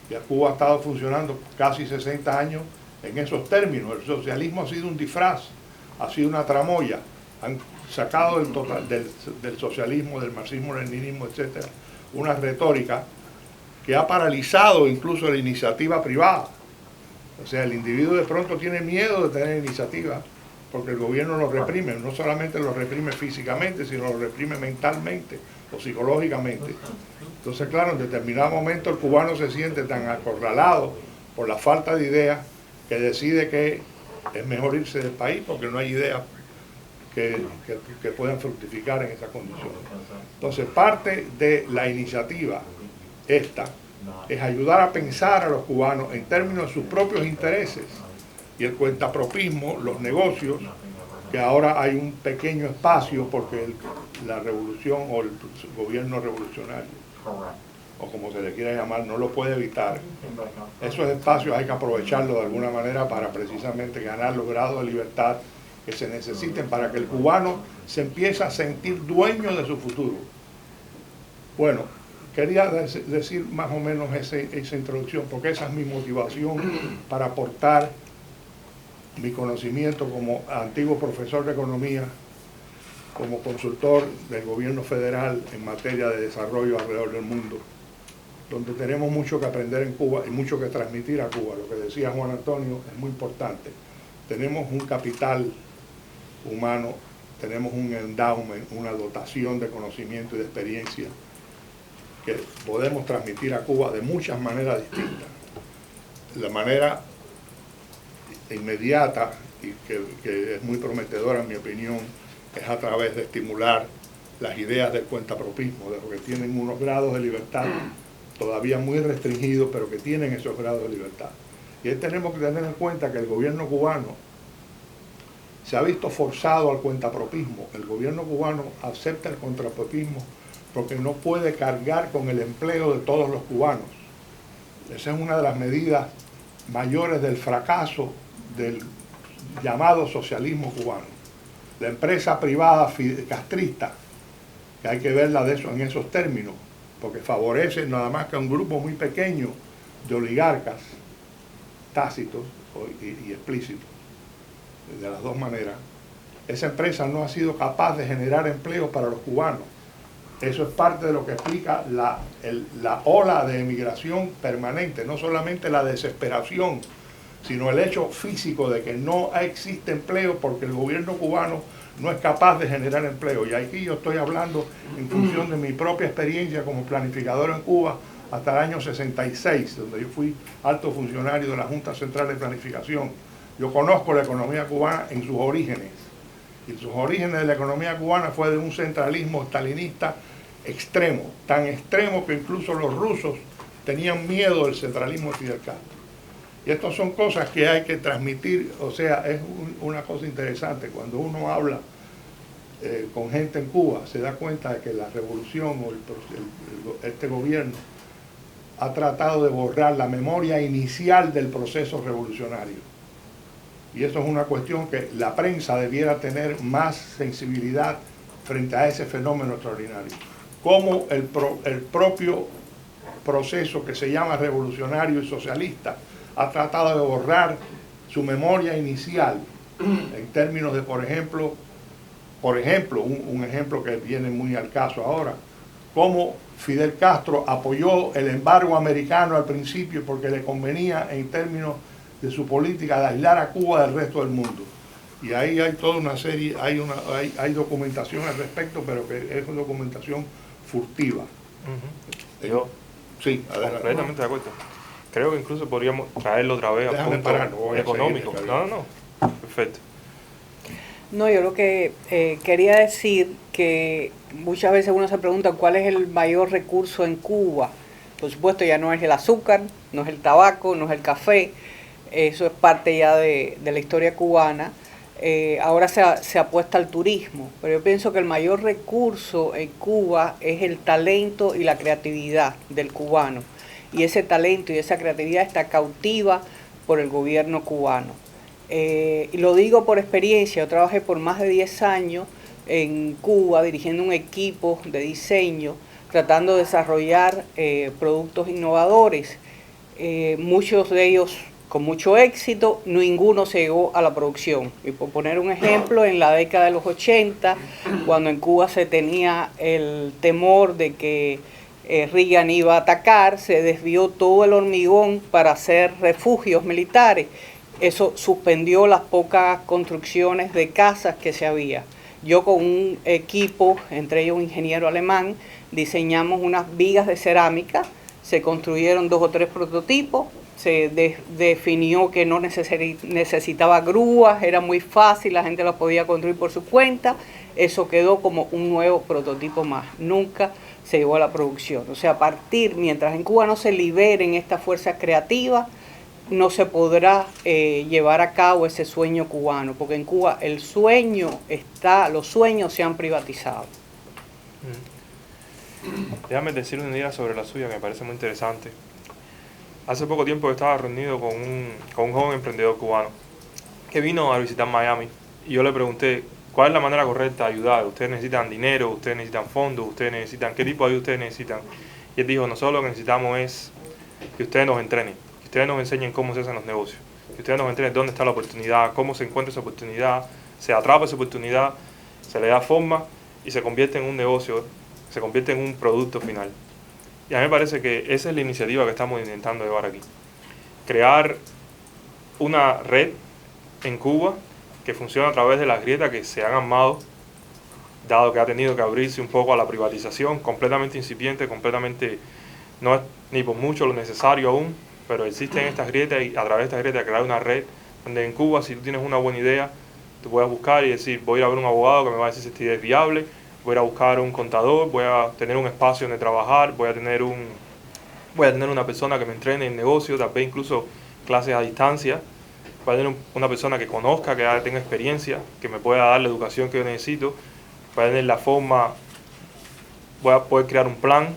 Ya Cuba ha estado funcionando casi 60 años en esos términos. El socialismo ha sido un disfraz, ha sido una tramoya. Han sacado del socialismo, del marxismo-leninismo, etcétera, una retórica que ha paralizado incluso la iniciativa privada. O sea, el individuo de pronto tiene miedo de tener iniciativa porque el gobierno lo reprime. No solamente lo reprime físicamente, sino lo reprime mentalmente o psicológicamente. Entonces, claro, en determinado momento el cubano se siente tan acorralado por la falta de ideas que decide que es mejor irse del país porque no hay ideas que puedan fructificar en esas condiciones. Entonces, parte de la iniciativa esta es ayudar a pensar a los cubanos en términos de sus propios intereses y el cuentapropismo, los negocios, que ahora hay un pequeño espacio porque la revolución o el gobierno revolucionario, o como se le quiera llamar, no lo puede evitar. Esos espacios hay que aprovecharlos de alguna manera para precisamente ganar los grados de libertad que se necesiten para que el cubano se empiece a sentir dueño de su futuro. Bueno, quería decir más o menos esa introducción, porque esa es mi motivación para aportar mi conocimiento como antiguo profesor de economía, como consultor del gobierno federal en materia de desarrollo alrededor del mundo, donde tenemos mucho que aprender en Cuba y mucho que transmitir a Cuba. Lo que decía Juan Antonio es muy importante. Tenemos un capital humano, tenemos un endowment, una dotación de conocimiento y de experiencia que podemos transmitir a Cuba de muchas maneras distintas. La manera inmediata y que es muy prometedora en mi opinión es a través de estimular las ideas del cuentapropismo, de lo que tienen unos grados de libertad todavía muy restringidos, pero que tienen esos grados de libertad. Y ahí tenemos que tener en cuenta que el gobierno cubano se ha visto forzado al cuentapropismo. El gobierno cubano acepta el cuentapropismo porque no puede cargar con el empleo de todos los cubanos. Esa es una de las medidas mayores del fracaso del llamado socialismo cubano. La empresa privada castrista, que hay que verla en esos términos, porque favorece nada más que a un grupo muy pequeño de oligarcas tácitos y explícitos, de las dos maneras. Esa empresa no ha sido capaz de generar empleo para los cubanos. Eso es parte de lo que explica la ola de emigración permanente, no solamente la desesperación, sino el hecho físico de que no existe empleo porque el gobierno cubano no es capaz de generar empleo. Y aquí yo estoy hablando en función de mi propia experiencia como planificador en Cuba hasta el año 66, donde yo fui alto funcionario de la Junta Central de Planificación. Yo conozco la economía cubana en sus orígenes. Y sus orígenes de la economía cubana fue de un centralismo stalinista extremo, tan extremo que incluso los rusos tenían miedo del centralismo de Fidel Castro. Y estas son cosas que hay que transmitir, o sea, es una cosa interesante. Cuando uno habla con gente en Cuba, se da cuenta de que la revolución o este gobierno ha tratado de borrar la memoria inicial del proceso revolucionario. Y eso es una cuestión que la prensa debiera tener más sensibilidad frente a ese fenómeno extraordinario. Cómo el propio proceso que se llama revolucionario y socialista ha tratado de borrar su memoria inicial en términos de, por ejemplo, un ejemplo que viene muy al caso ahora, cómo Fidel Castro apoyó el embargo americano al principio porque le convenía en términos de su política de aislar a Cuba del resto del mundo. Y ahí hay toda una serie, hay documentación al respecto, pero que es una documentación furtiva. Yo, sí, adelante. Completamente de acuerdo. Creo que incluso podríamos traerlo otra vez a Déjame punto parar, no voy a económico. seguir, No. Perfecto. No, yo lo que quería decir que muchas veces uno se pregunta cuál es el mayor recurso en Cuba. Por supuesto ya no es el azúcar, no es el tabaco, no es el café, eso es parte ya de la historia cubana. Ahora se apuesta al turismo, pero yo pienso que el mayor recurso en Cuba es el talento y la creatividad del cubano. Y ese talento y esa creatividad está cautiva por el gobierno cubano. Y lo digo por experiencia, yo trabajé por más de 10 años en Cuba dirigiendo un equipo de diseño, tratando de desarrollar productos innovadores, muchos de ellos con mucho éxito, ninguno se llegó a la producción. Y por poner un ejemplo, en la década de los 80, cuando en Cuba se tenía el temor de que Reagan iba a atacar, se desvió todo el hormigón para hacer refugios militares. Eso suspendió las pocas construcciones de casas que se había. Yo con un equipo, entre ellos un ingeniero alemán, diseñamos unas vigas de cerámica, se construyeron 2 o 3 prototipos, se definió que no necesitaba grúas, era muy fácil, la gente las podía construir por su cuenta, eso quedó como un nuevo prototipo más, nunca se llevó a la producción. O sea, mientras en Cuba no se liberen estas fuerzas creativas, no se podrá llevar a cabo ese sueño cubano, porque en Cuba los sueños se han privatizado. Déjame decir una idea sobre la suya que me parece muy interesante. Hace poco tiempo estaba reunido con un joven emprendedor cubano que vino a visitar Miami y yo le pregunté cuál es la manera correcta de ayudar. ¿Ustedes necesitan dinero? ¿Ustedes necesitan fondos? ¿Ustedes necesitan qué tipo de ayuda ustedes necesitan? Y él dijo, nosotros lo que necesitamos es que ustedes nos entrenen, que ustedes nos enseñen cómo se hacen los negocios, que ustedes nos entrenen dónde está la oportunidad, cómo se encuentra esa oportunidad, se atrapa esa oportunidad, se le da forma y se convierte en un negocio, se convierte en un producto final. Y a mí me parece que esa es la iniciativa que estamos intentando llevar aquí. Crear una red en Cuba que funcione a través de las grietas que se han armado, dado que ha tenido que abrirse un poco a la privatización, completamente incipiente, completamente, no es ni por mucho lo necesario aún, pero existen estas grietas y a través de estas grietas crear una red donde en Cuba, si tú tienes una buena idea, tú puedes buscar y decir, voy a ir a ver un abogado que me va a decir si esta idea es viable, voy a ir a buscar un contador, voy a tener un espacio donde trabajar, voy a tener una persona que me entrene en negocio, tal vez incluso clases a distancia, voy a tener una persona que conozca, que ya tenga experiencia, que me pueda dar la educación que yo necesito, voy a tener la forma, voy a poder crear un plan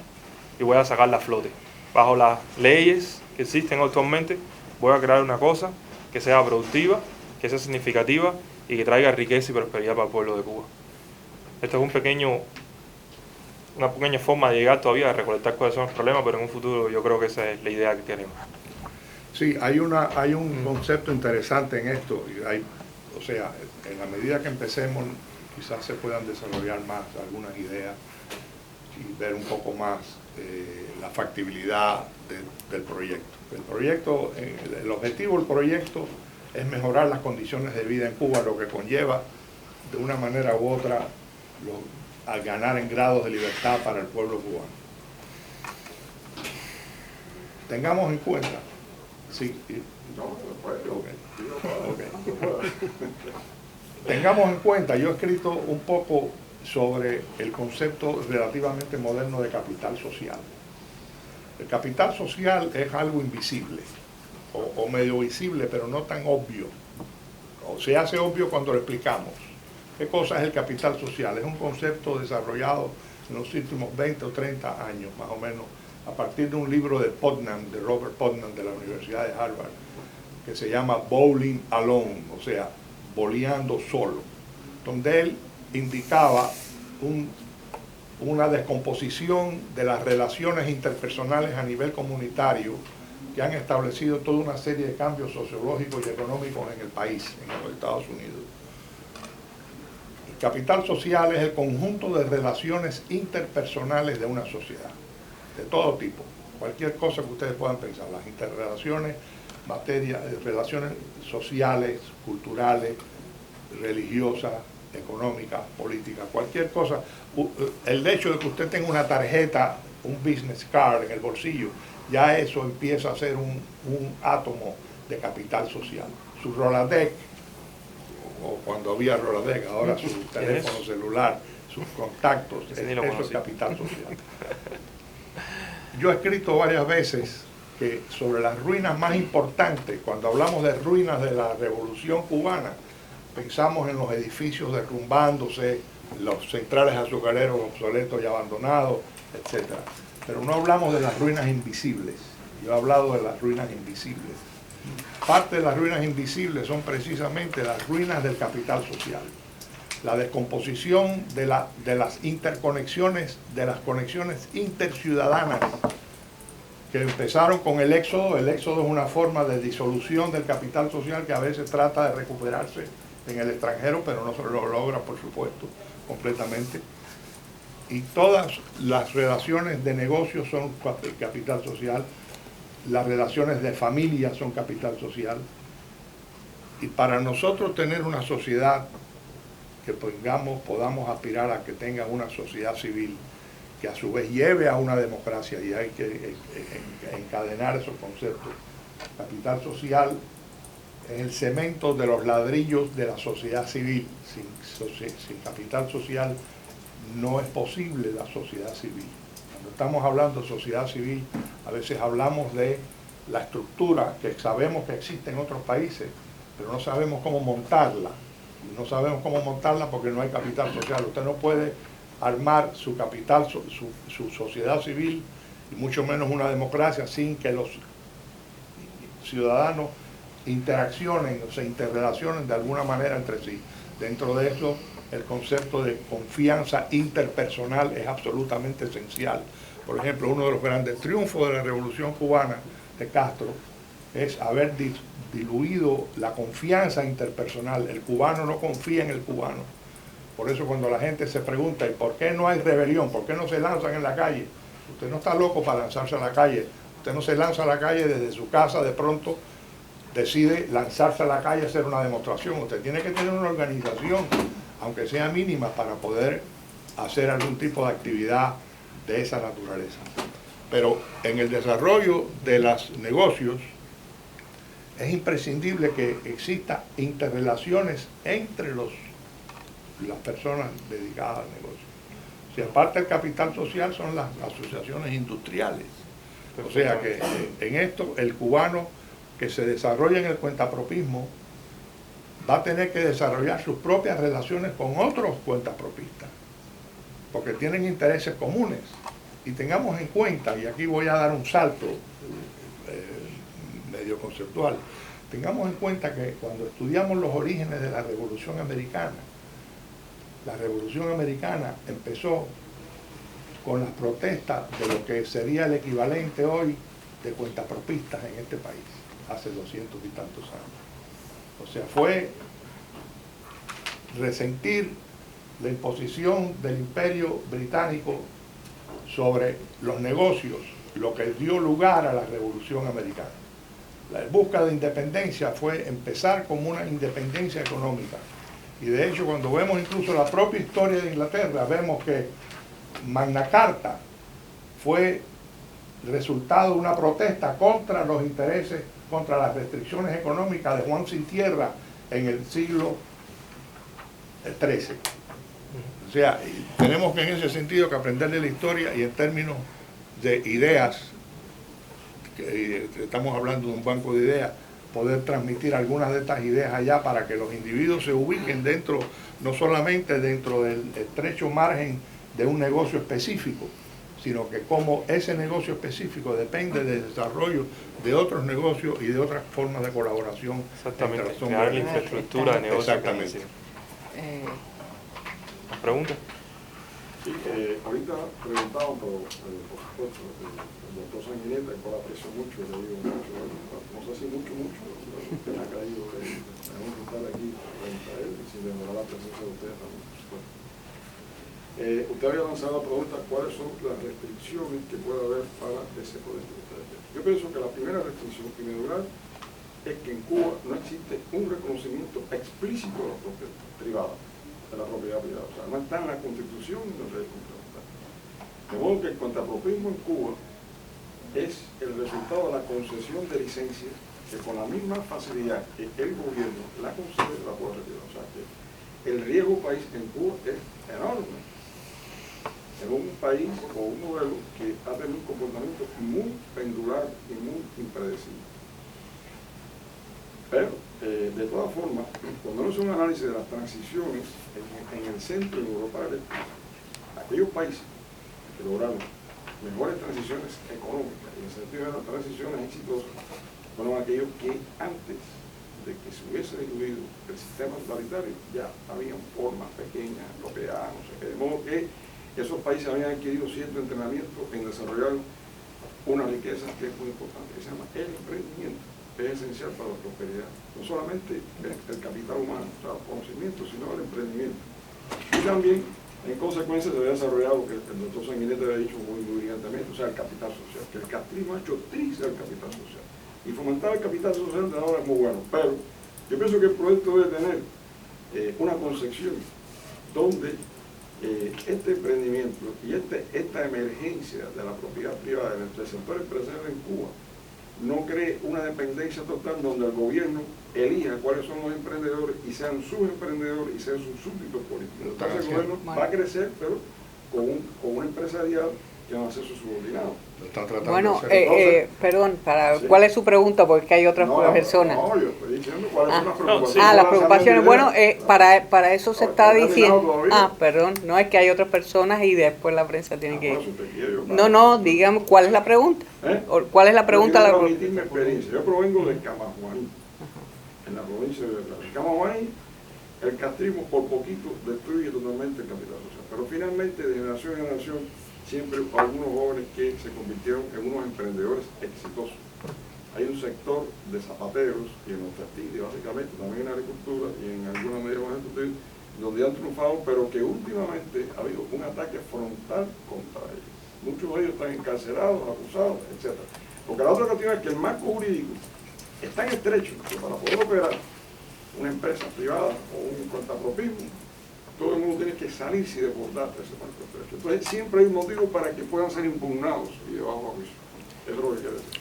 y voy a sacarla a flote. Bajo las leyes que existen actualmente, voy a crear una cosa que sea productiva, que sea significativa y que traiga riqueza y prosperidad para el pueblo de Cuba. Esto es una pequeña forma de llegar todavía a recolectar cuáles son los problemas, pero en un futuro yo creo que esa es la idea que queremos. Sí, hay un concepto interesante en esto. O sea, en la medida que empecemos, quizás se puedan desarrollar más algunas ideas y ver un poco más la factibilidad del proyecto. El objetivo del proyecto es mejorar las condiciones de vida en Cuba, lo que conlleva de una manera u otra al ganar en grados de libertad para el pueblo cubano. Tengamos en cuenta, tengamos en cuenta, yo he escrito un poco sobre el concepto relativamente moderno de capital social. El capital social es algo invisible, o medio visible, pero no tan obvio. O se hace obvio cuando lo explicamos. ¿Qué cosa es el capital social? Es un concepto desarrollado en los últimos 20 o 30 años, más o menos, a partir de un libro de Robert Putnam, de la Universidad de Harvard, que se llama Bowling Alone, o sea, boleando solo, donde él indicaba una descomposición de las relaciones interpersonales a nivel comunitario que han establecido toda una serie de cambios sociológicos y económicos en el país, en los Estados Unidos. Capital social es el conjunto de relaciones interpersonales de una sociedad, de todo tipo, cualquier cosa que ustedes puedan pensar, las interrelaciones, relaciones sociales, culturales, religiosa, económica, política, cualquier cosa. El hecho de que usted tenga una tarjeta, un business card en el bolsillo, ya eso empieza a ser un átomo de capital social. Su Rolodex, o cuando había Rolodex, ahora su teléfono celular, sus contactos, eso es capital social. Yo he escrito varias veces que sobre las ruinas más importantes, cuando hablamos de ruinas de la Revolución Cubana, pensamos en los edificios derrumbándose, los centrales azucareros obsoletos y abandonados, etc. Pero no hablamos de las ruinas invisibles. Yo he hablado de las ruinas invisibles. Parte de las ruinas invisibles son precisamente las ruinas del capital social. La descomposición de las interconexiones, de las conexiones interciudadanas que empezaron con el éxodo. El éxodo es una forma de disolución del capital social que a veces trata de recuperarse en el extranjero, pero no se lo logra, por supuesto, completamente. Y todas las relaciones de negocios son capital social, las relaciones de familia son capital social. Y para nosotros tener una sociedad que podamos aspirar a que tenga una sociedad civil, que a su vez lleve a una democracia, y hay que encadenar esos conceptos. Capital social es el cemento de los ladrillos de la sociedad civil. Sin capital social no es posible la sociedad civil. Cuando estamos hablando de sociedad civil, a veces hablamos de la estructura que sabemos que existe en otros países, pero no sabemos cómo montarla. Y no sabemos cómo montarla porque no hay capital social. Usted no puede armar su capital, su sociedad civil, y mucho menos una democracia, sin que los ciudadanos interaccionen o se interrelacionen de alguna manera entre sí. Dentro de eso, el concepto de confianza interpersonal es absolutamente esencial. Por ejemplo, uno de los grandes triunfos de la Revolución Cubana de Castro es haber diluido la confianza interpersonal. El cubano no confía en el cubano. Por eso cuando la gente se pregunta, ¿y por qué no hay rebelión? ¿Por qué no se lanzan en la calle? Usted no está loco para lanzarse a la calle. Usted no se lanza a la calle desde su casa, de pronto decide lanzarse a la calle a hacer una demostración. Usted tiene que tener una organización, aunque sea mínima, para poder hacer algún tipo de actividad de esa naturaleza. Pero en el desarrollo de los negocios es imprescindible que exista interrelaciones entre las personas dedicadas al negocio. Si aparte del capital social son las asociaciones industriales. O sea que en esto el cubano que se desarrolla en el cuentapropismo va a tener que desarrollar sus propias relaciones con otros cuentapropistas, porque tienen intereses comunes. Y tengamos en cuenta, y aquí voy a dar un salto medio conceptual, tengamos en cuenta que cuando estudiamos los orígenes de la Revolución Americana empezó con las protestas de lo que sería el equivalente hoy de cuentapropistas en este país, hace 200 y tantos años. O sea, fue resentir la imposición del Imperio Británico sobre los negocios, lo que dio lugar a la Revolución Americana. La búsqueda de independencia fue empezar como una independencia económica. Y de hecho, cuando vemos incluso la propia historia de Inglaterra, vemos que Magna Carta fue resultado de una protesta contra los intereses, contra las restricciones económicas de Juan Sin Tierra en el siglo XIII. O sea, tenemos que en ese sentido que aprender de la historia, y en términos de ideas, estamos hablando de un banco de ideas, poder transmitir algunas de estas ideas allá para que los individuos se ubiquen dentro, no solamente dentro del estrecho margen de un negocio específico, sino que como ese negocio específico depende del desarrollo de otros negocios y de otras formas de colaboración. Exactamente, crear la infraestructura de negocio. Exactamente. ¿Pregunta? Sí, ahorita preguntaba, pero por supuesto, el doctor Sanguineta, el cual aprecio mucho, le digo mucho, no sé si mucho, que me ha caído, tenemos que estar aquí frente a él, y sin demorar la presencia de ustedes también, por supuesto. Usted había lanzado la pregunta, ¿cuáles son las restricciones que puede haber para ese poder? Yo pienso que la primera restricción, en primer lugar, es que en Cuba no existe un reconocimiento explícito de la propiedad privada, o sea, no está en la Constitución ni en el Derecho Fundamental. De modo que el contrapropismo en Cuba es el resultado de la concesión de licencias que con la misma facilidad que el gobierno la concede, la puede retirar. O sea que el riesgo país en Cuba es enorme. Es un país o un modelo que ha tenido un comportamiento muy pendular y muy impredecible. Pero, de todas formas, cuando uno hace un análisis de las transiciones en el centro de Europa del Este, aquellos países que lograron mejores transiciones económicas, en el sentido de las transiciones exitosas, fueron aquellos que antes de que se hubiese diluido el sistema totalitario ya habían formas pequeñas, propiedades, no sé qué, de modo que esos países habían adquirido cierto entrenamiento en desarrollar una riqueza que es muy importante, que se llama el emprendimiento. Es esencial para la prosperidad, no solamente el capital humano, o sea, el conocimiento, sino el emprendimiento. Y también, en consecuencia, se había desarrollado, que el doctor Sanguinete había dicho muy brillantemente, o sea, el capital social, que el castrismo ha hecho triste el capital social. Y fomentar el capital social de ahora es muy bueno, pero yo pienso que el proyecto debe tener una concepción donde este emprendimiento y esta emergencia de la propiedad privada del sector empresarial en Cuba no cree una dependencia total donde el gobierno elija cuáles son los emprendedores y sean sus emprendedores y sean sus súbditos políticos. Entonces el gobierno va a crecer, pero con un empresariado que van a ser sus subordinados. Bueno, perdón, sí. ¿Cuál es su pregunta? Porque es que hay otras personas. No, yo estoy diciendo cuáles son las preocupaciones. Las preocupaciones. Bueno, para eso se está diciendo. Perdón, no, es que hay otras personas y después la prensa tiene que ir. No, dígame, ¿cuál es la pregunta? ¿Cuál es la pregunta? Yo transmitir mi experiencia. Yo provengo de Camajuaní, en la provincia de Veracruz. En Camajuaní, el castrismo por poquito destruye totalmente el capital social. Pero finalmente, de generación en generación, siempre algunos jóvenes que se convirtieron en unos emprendedores exitosos. Hay un sector de zapateros y en los textiles, básicamente, también en la agricultura y en alguna medida más estudios, donde han triunfado, pero que últimamente ha habido un ataque frontal contra ellos. Muchos de ellos están encarcelados, acusados, etc. Porque la otra cuestión es que el marco jurídico es tan estrecho que para poder operar una empresa privada o un contrapropismo, todo el mundo tiene que salirse y desbordar ese marco estrecho. Entonces siempre hay un motivo para que puedan ser impugnados y llevados a juicio. Es lo que quiere decir.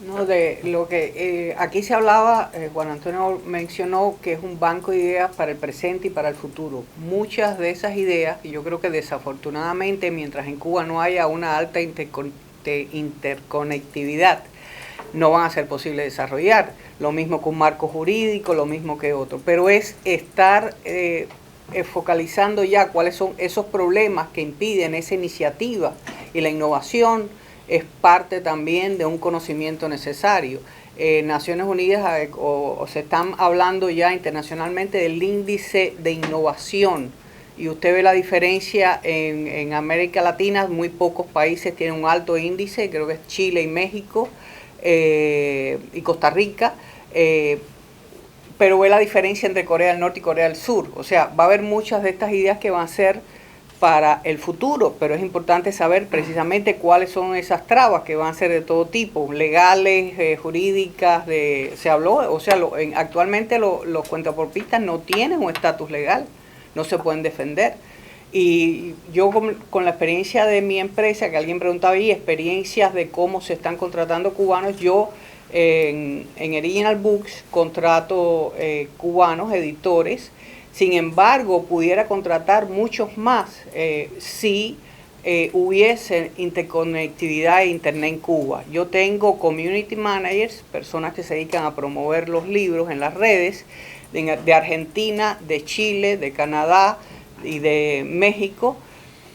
No, de lo que aquí se hablaba, Juan Antonio mencionó que es un banco de ideas para el presente y para el futuro. Muchas de esas ideas, y yo creo que desafortunadamente, mientras en Cuba no haya una alta interconectividad, no van a ser posible desarrollar. Lo mismo que un marco jurídico, lo mismo que otro. Pero es estar focalizando ya cuáles son esos problemas que impiden esa iniciativa, y la innovación es parte también de un conocimiento necesario. Naciones Unidas o se están hablando ya internacionalmente del índice de innovación, y usted ve la diferencia en América Latina. Muy pocos países tienen un alto índice, creo que es Chile y México y Costa Rica, pero ve la diferencia entre Corea del Norte y Corea del Sur. O sea, va a haber muchas de estas ideas que van a ser para el futuro, pero es importante saber precisamente cuáles son esas trabas, que van a ser de todo tipo, legales, jurídicas, se habló, o sea, actualmente los cuentapropistas no tienen un estatus legal, no se pueden defender. Y yo con la experiencia de mi empresa, que alguien preguntaba ahí, experiencias de cómo se están contratando cubanos, yo en Original Books contrato cubanos, editores. Sin embargo, pudiera contratar muchos más si hubiese interconectividad e internet en Cuba. Yo tengo community managers, personas que se dedican a promover los libros en las redes, de Argentina, de Chile, de Canadá y de México,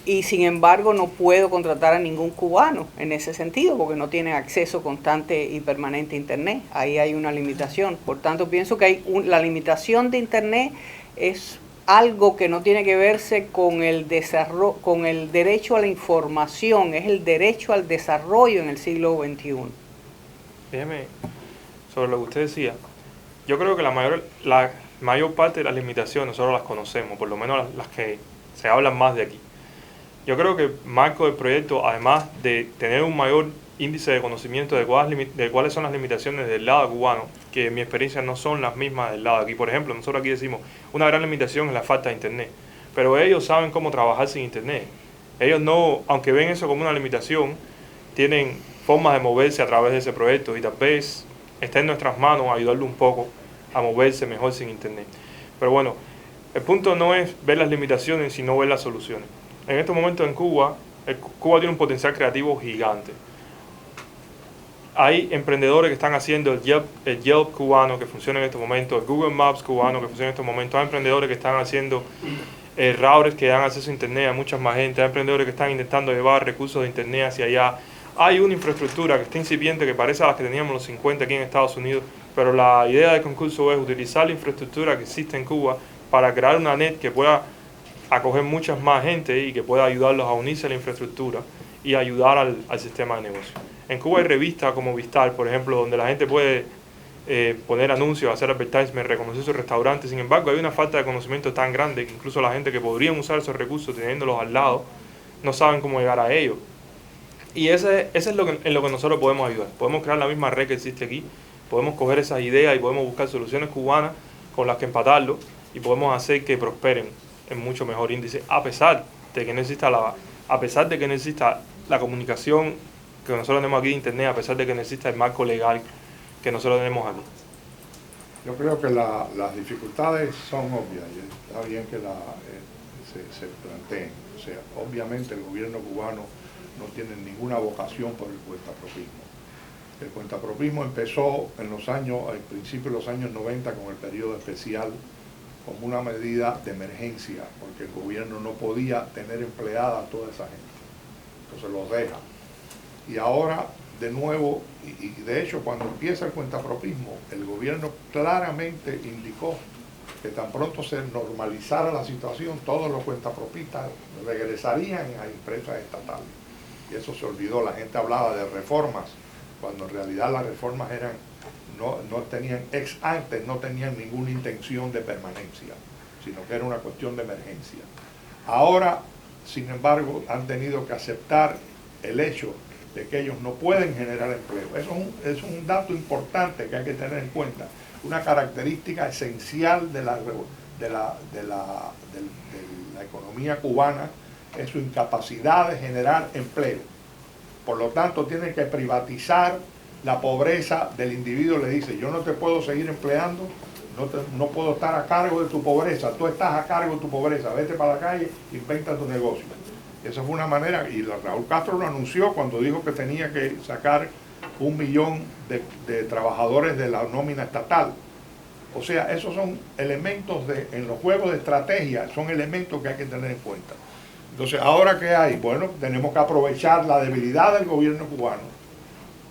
y sin embargo no puedo contratar a ningún cubano en ese sentido, porque no tienen acceso constante y permanente a internet. Ahí hay una limitación. Por tanto, pienso que la limitación de internet es algo que no tiene que verse con el desarrollo, con el derecho a la información, es el derecho al desarrollo en el siglo XXI. Déjeme, sobre lo que usted decía, yo creo que la mayor parte de las limitaciones nosotros las conocemos, por lo menos las que se hablan más de aquí. Yo creo que el marco del proyecto, además de tener un mayor índice de conocimiento de cuáles son las limitaciones del lado cubano, que en mi experiencia no son las mismas del lado de aquí. Por ejemplo, nosotros aquí decimos, una gran limitación es la falta de internet, pero ellos saben cómo trabajar sin internet. Ellos no, aunque ven eso como una limitación, tienen formas de moverse a través de ese proyecto y tal vez está en nuestras manos ayudarle un poco a moverse mejor sin internet. Pero bueno, el punto no es ver las limitaciones, sino ver las soluciones. En este momento en Cuba, Cuba tiene un potencial creativo gigante. Hay emprendedores que están haciendo el Yelp cubano que funciona en este momento, el Google Maps cubano que funciona en este momento. Hay emprendedores que están haciendo routers que dan acceso a internet a mucha más gente. Hay emprendedores que están intentando llevar recursos de internet hacia allá. Hay una infraestructura que está incipiente que parece a las que teníamos los 50 aquí en Estados Unidos, pero la idea del concurso es utilizar la infraestructura que existe en Cuba para crear una net que pueda acoger muchas más gente y que pueda ayudarlos a unirse a la infraestructura y ayudar al sistema de negocio. En Cuba hay revistas como Vistar, por ejemplo, donde la gente puede poner anuncios, hacer advertisement, reconocer sus restaurantes. Sin embargo, hay una falta de conocimiento tan grande que incluso la gente que podrían usar esos recursos teniéndolos al lado no saben cómo llegar a ellos. Y ese es en lo que nosotros podemos ayudar. Podemos crear la misma red que existe aquí, podemos coger esas ideas y podemos buscar soluciones cubanas con las que empatarlo y podemos hacer que prosperen en mucho mejor índice, a pesar de que no exista la comunicación que nosotros tenemos aquí de internet, a pesar de que no exista el marco legal que nosotros tenemos aquí. Yo creo que las dificultades son obvias y está bien que se planteen. O sea, obviamente el gobierno cubano no tiene ninguna vocación por el cuentapropismo. El cuentapropismo empezó al principio de los años 90 con el periodo especial como una medida de emergencia, porque el gobierno no podía tener empleada a toda esa gente. Entonces los deja. Y ahora, de nuevo, y de hecho cuando empieza el cuentapropismo, el gobierno claramente indicó que tan pronto se normalizara la situación, todos los cuentapropistas regresarían a empresas estatales. Y eso se olvidó, la gente hablaba de reformas, cuando en realidad las reformas no tenían no tenían ninguna intención de permanencia, sino que era una cuestión de emergencia. Ahora, sin embargo, han tenido que aceptar el hecho de que ellos no pueden generar empleo. Eso es un dato importante que hay que tener en cuenta. Una característica esencial de la economía cubana es su incapacidad de generar empleo. Por lo tanto, tienen que privatizar la pobreza del individuo. Le dice, yo no te puedo seguir empleando, no puedo estar a cargo de tu pobreza, tú estás a cargo de tu pobreza, vete para la calle, inventa tu negocio. Esa fue una manera, y Raúl Castro lo anunció cuando dijo que tenía que sacar 1 millón de trabajadores de la nómina estatal. O sea, esos son elementos en los juegos de estrategia, son elementos que hay que tener en cuenta. Entonces, ¿ahora qué hay? Bueno, tenemos que aprovechar la debilidad del gobierno cubano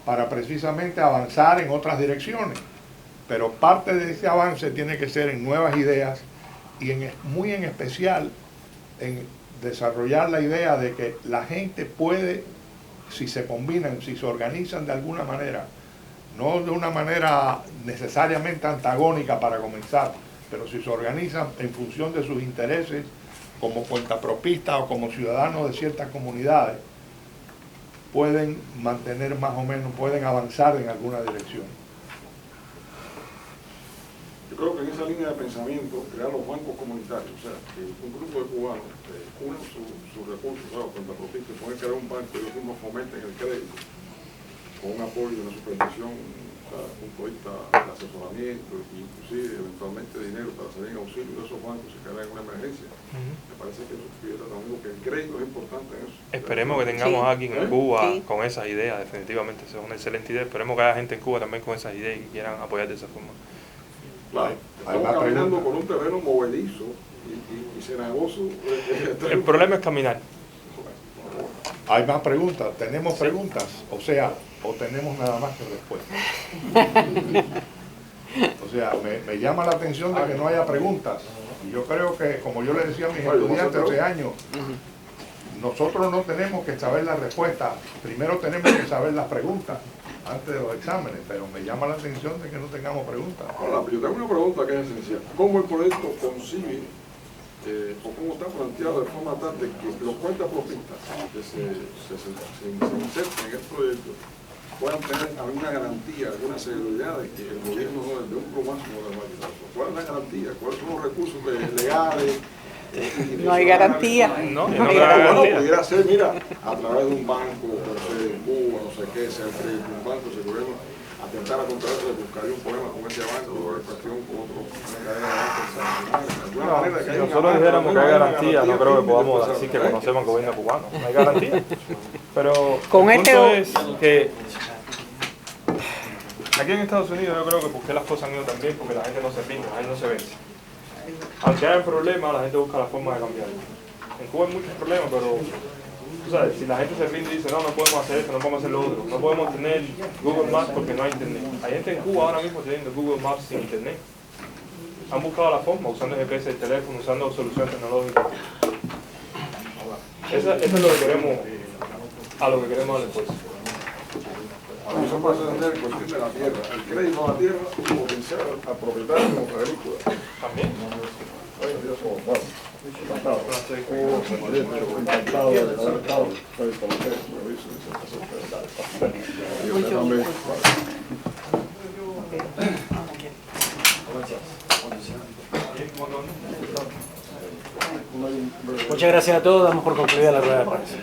para precisamente avanzar en otras direcciones. Pero parte de ese avance tiene que ser en nuevas ideas y muy en especial en desarrollar la idea de que la gente puede, si se combinan, si se organizan de alguna manera, no de una manera necesariamente antagónica para comenzar, pero si se organizan en función de sus intereses como cuentapropistas o como ciudadanos de ciertas comunidades, pueden mantener más o menos, pueden avanzar en alguna dirección. Yo creo que en esa línea de pensamiento, crear los bancos comunitarios, o sea, que un grupo de cubanos unan sus recursos, ¿sabes? Cuentapropistas, pueden crear un banco y ellos mismos fomenten el crédito con un apoyo, una supervisión, ¿sabes? Un punto de vista de asesoramiento e inclusive eventualmente dinero para salir en auxilio de esos bancos si caen en una emergencia. Me parece que eso también, que el crédito es importante en eso. Esperemos que tengamos aquí en Cuba con esas ideas, definitivamente, eso es una excelente idea. Esperemos que haya gente en Cuba también con esas ideas y que quieran apoyar de esa forma. Claro, estamos caminando por un terreno movedizo y cenagoso. El problema es caminar. Hay más preguntas, tenemos preguntas, o sea, o tenemos nada más que respuestas. O sea, me llama la atención de que no haya preguntas. Y yo creo que, como yo le decía a mis estudiantes hace años, nosotros no tenemos que saber la respuesta, primero tenemos que saber las preguntas antes de los exámenes, pero me llama la atención de que no tengamos preguntas. Ahora, yo tengo una pregunta que es esencial. ¿Cómo el proyecto consigue o cómo está planteado de forma tal de que los cuentapropistas que se inserten en este proyecto puedan tener alguna garantía, alguna seguridad de que el gobierno no les dé un plumazo no les va a quitar? ¿Cuál es la garantía? ¿Cuáles son los recursos legales? No hay garantía. No, hay no hay garantía. Bueno, pudiera ser, mira, a través de un banco, por ser en Cuba, no sé qué, sea el crédito de un banco, si el gobierno atentar a contra eso, buscaría un problema con ese banco, o cuestión con otro, una cadena de bancos, de alguna manera que Si haya un nosotros amarre, dijéramos que hay una garantía, no creo que firme podamos de decir que empezar. conocemos el gobierno cubano. No hay garantía. Pero Con el este punto o- es que aquí en Estados Unidos yo creo que porque las cosas han ido tan bien, porque la gente no se rinde, la gente no se vence. Aunque haya problemas, la gente busca la forma de cambiarlo. En Cuba hay muchos problemas, pero tú sabes, si la gente se rinde y dice, no, no podemos hacer esto, no podemos hacer lo otro, no podemos tener Google Maps porque no hay internet. Hay gente en Cuba ahora mismo teniendo Google Maps sin internet. Han buscado la forma, usando el GPS del teléfono, usando soluciones tecnológicas. Eso es lo que queremos, a lo que queremos darle fuerza. Eso puede entender en cuestión de la tierra, el crédito a la tierra, potencial al propietario como agrícola. También. Encantado. Encantado de haber estado. Estoy con ustedes, me aviso, yo también. Muchas gracias a todos, damos por concluida la rueda de prensa.